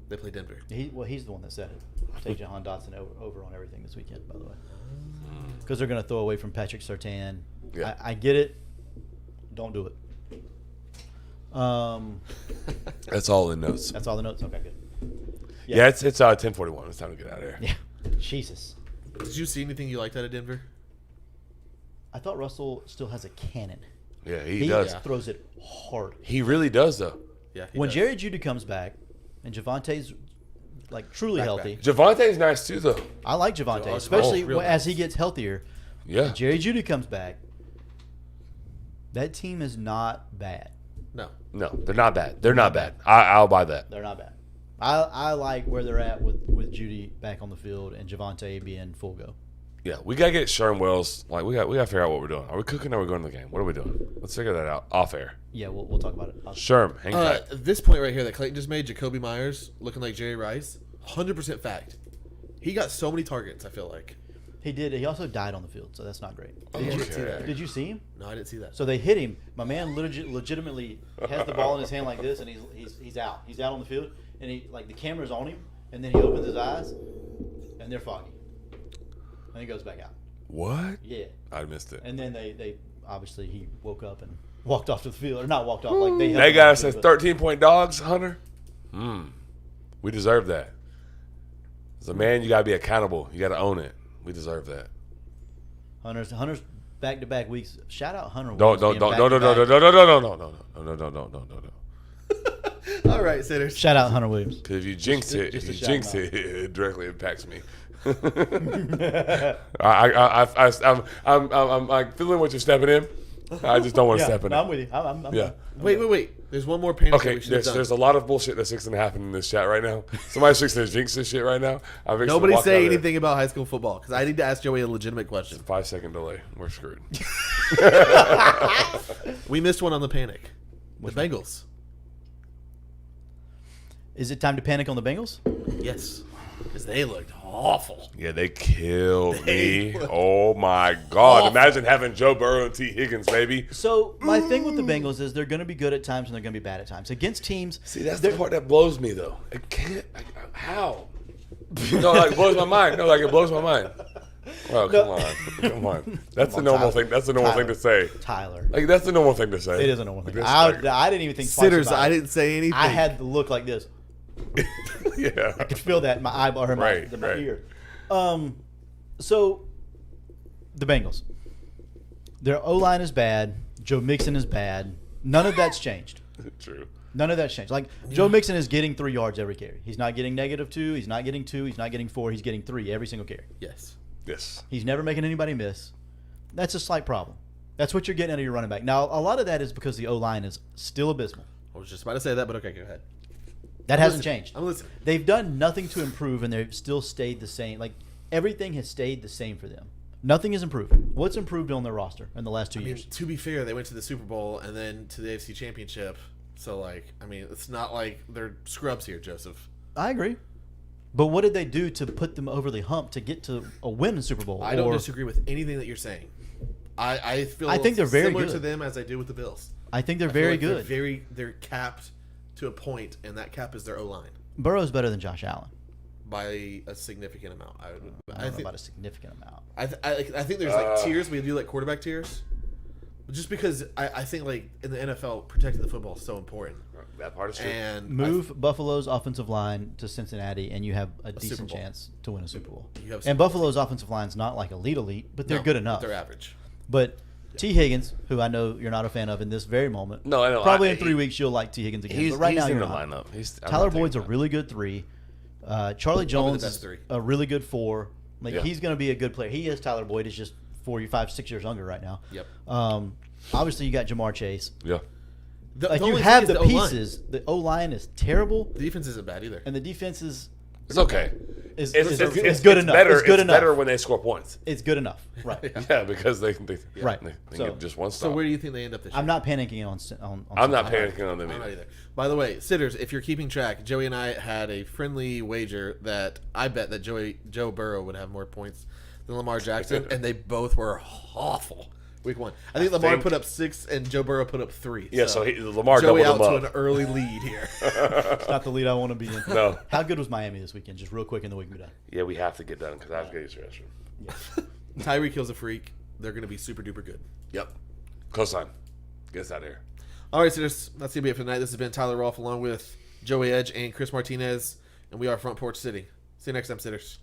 They played Denver. He's the one that said it. Take Jahan Dotson over on everything this weekend, by the way. Because they're going to throw away from Patrick Surtain. Yeah. I get it. Don't do it. That's all in notes. That's all the notes. Okay, good. Yeah, it's 10:41. It's time to get out of here. Yeah. Jesus. Did you see anything you liked out of Denver? I thought Russell still has a cannon. Yeah, he does. Throws it hard. He really does, though. Yeah. When Jerry Jeudy comes back and Javonte's like truly healthy, Javonte's nice too, though. I like Javonte, Oh, especially real as nice. he gets healthier. Yeah. Jerry Jeudy comes back. That team is not bad. No. No, they're not bad. They're not bad. I'll buy that. They're not bad. I like where they're at with Jeudy back on the field and Javonte being full go. Yeah, we gotta get Sherm Wells. Like we got to figure out what we're doing. Are we cooking? Or are we going to the game? What are we doing? Let's figure that out off air. Yeah, we'll talk about it. Sherm, hang tight. This point right here that Clayton just made, Jacoby Myers looking like Jerry Rice, 100% fact. He got so many targets, I feel like. He did. He also died on the field, so that's not great. Did you see that? Did you see him? No, I didn't see that. So they hit him. My man legitimately has the ball in his hand like this, and he's out. He's out on the field, and he like the camera's on him, and then he opens his eyes, and they're foggy, and he goes back out. What? Yeah. I missed it. And then they obviously he woke up and walked off to the field, or not walked off, like they. They got us as 13-point dogs, Hunter. We deserve that. As a man, you gotta be accountable. You gotta own it. We deserve that. Hunter's back-to-back weeks. Shout out Hunter. No. All right, sitters. Shout out Hunter Williams. Because if you jinx it, just if a you shout jinx out. it directly impacts me. I'm like feeling what you're stepping in. I just don't want to step in I'm it. with you. I'm Yeah. Wait. There's one more panic Okay, that we should have done. there's a lot of bullshit that's fixing to happen in this chat right now. Somebody's fixing to jinx this shit right now. I'm fixing to Nobody walk out say of anything about high school football because I need to ask Joey a legitimate question. there. 5-second delay. We're screwed. We missed one on the panic. The Bengals. Is it time to panic on the Bengals? Yes. Because they looked awful. Yeah, they killed me. They- Oh my God! Awful. Imagine having Joe Burrow and T. Higgins, baby. So my thing with the Bengals is they're going to be good at times and they're going to be bad at times against teams. See, that's the part that blows me, though. It can't. How? No, like it blows my mind. No, like it blows my mind. Oh, come on. That's the normal thing. That's the normal thing to say. Tyler. Like that's the normal thing to say. It is a normal thing. That's I like- didn't even think twice Sitters, about I it. didn't say anything. I had the look like this. Yeah. I could feel that in my eyeball or my Right. ear. So the Bengals. Their O-line is bad. Joe Mixon is bad. None of that's changed. True. None of that's changed. Like Joe Mixon is getting 3 yards every carry. He's not getting -2. He's not getting 2. He's not getting 4. He's getting 3 every single carry. Yes. Yes. He's never making anybody miss. That's a slight problem. That's what you're getting out of your running back. Now, a lot of that is because the O-line is still abysmal. I was just about to say that, but okay, go ahead. That hasn't listening. changed. I'm listening. They've done nothing to improve, and they've still stayed the same. Like, everything has stayed the same for them. Nothing has improved. What's improved on their roster in the last 2 I mean, years? to be fair, they went to the Super Bowl and then to the AFC Championship. So, like, I mean, it's not like they're scrubs here, Joseph. I agree. But what did they do to put them over the hump to get to a win in Super Bowl? I don't Or- disagree with anything that you're saying. I feel I think they're very similar to good. them as I do with the Bills. I think they're I feel very like good. They're capped to a point, and that cap is their O line Burrow's better than Josh Allen. by a significant amount. I I don't know think about a significant amount. I think there's like tiers. We do like quarterback tiers, just because I think like in the NFL, protecting the football is so important. That part is true. And Move Buffalo's offensive line to Cincinnati, and you have a decent Bowl. chance to win a Super Bowl. You have And Buffalo's offensive line's not like elite, but they're No, good enough. They're average. But T. Higgins, who I know you're not a fan of in this very moment, No, I know. probably in 3 weeks you'll like T. Higgins again. But right now in you're the not. lineup. I'm Tyler not taking Boyd's a that. really good 3. Charlie Jones best is 3. a really good 4. Like Yeah. he's going to be a good player. He is. Tyler Boyd is just 4, 5, 6 years younger right now. Yep. Obviously you got Jamar Chase. Yeah. Like The you only have thing the is O-line. pieces. The O line is terrible, The defense isn't bad either. and the defense is It's okay. is It's good enough. Better, It's good enough. better when they score points. It's good enough. Right. Yeah, because they Right. They So- get just one So stop. where do you think they end up this year? I'm not panicking on I'm not Cincinnati. panicking on them I'm not either. either. By the way, sitters, if you're keeping track, Joey and I had a friendly wager that I bet that Joe Burrow would have more points than Lamar Jackson, and they both were awful. Week 1, I think Lamar think- put up 6 and Joe Burrow put up 3. Yeah, so Lamar Joey doubled out them to up. an early lead here. It's not the lead I want to be in. No. How good was Miami this weekend? Just real quick, and then we can be done. Yeah, we have to get done because I have to get to the restroom. Tyreek Hill's a freak. They're going to be super duper good. Yep. Cosign. Get us out of here. All right, sitters, that's going to be it for tonight. This has been Tyler Rolfe along with Joey Edge and Chris Martinez, and we are Front Porch City. See you next time, sitters.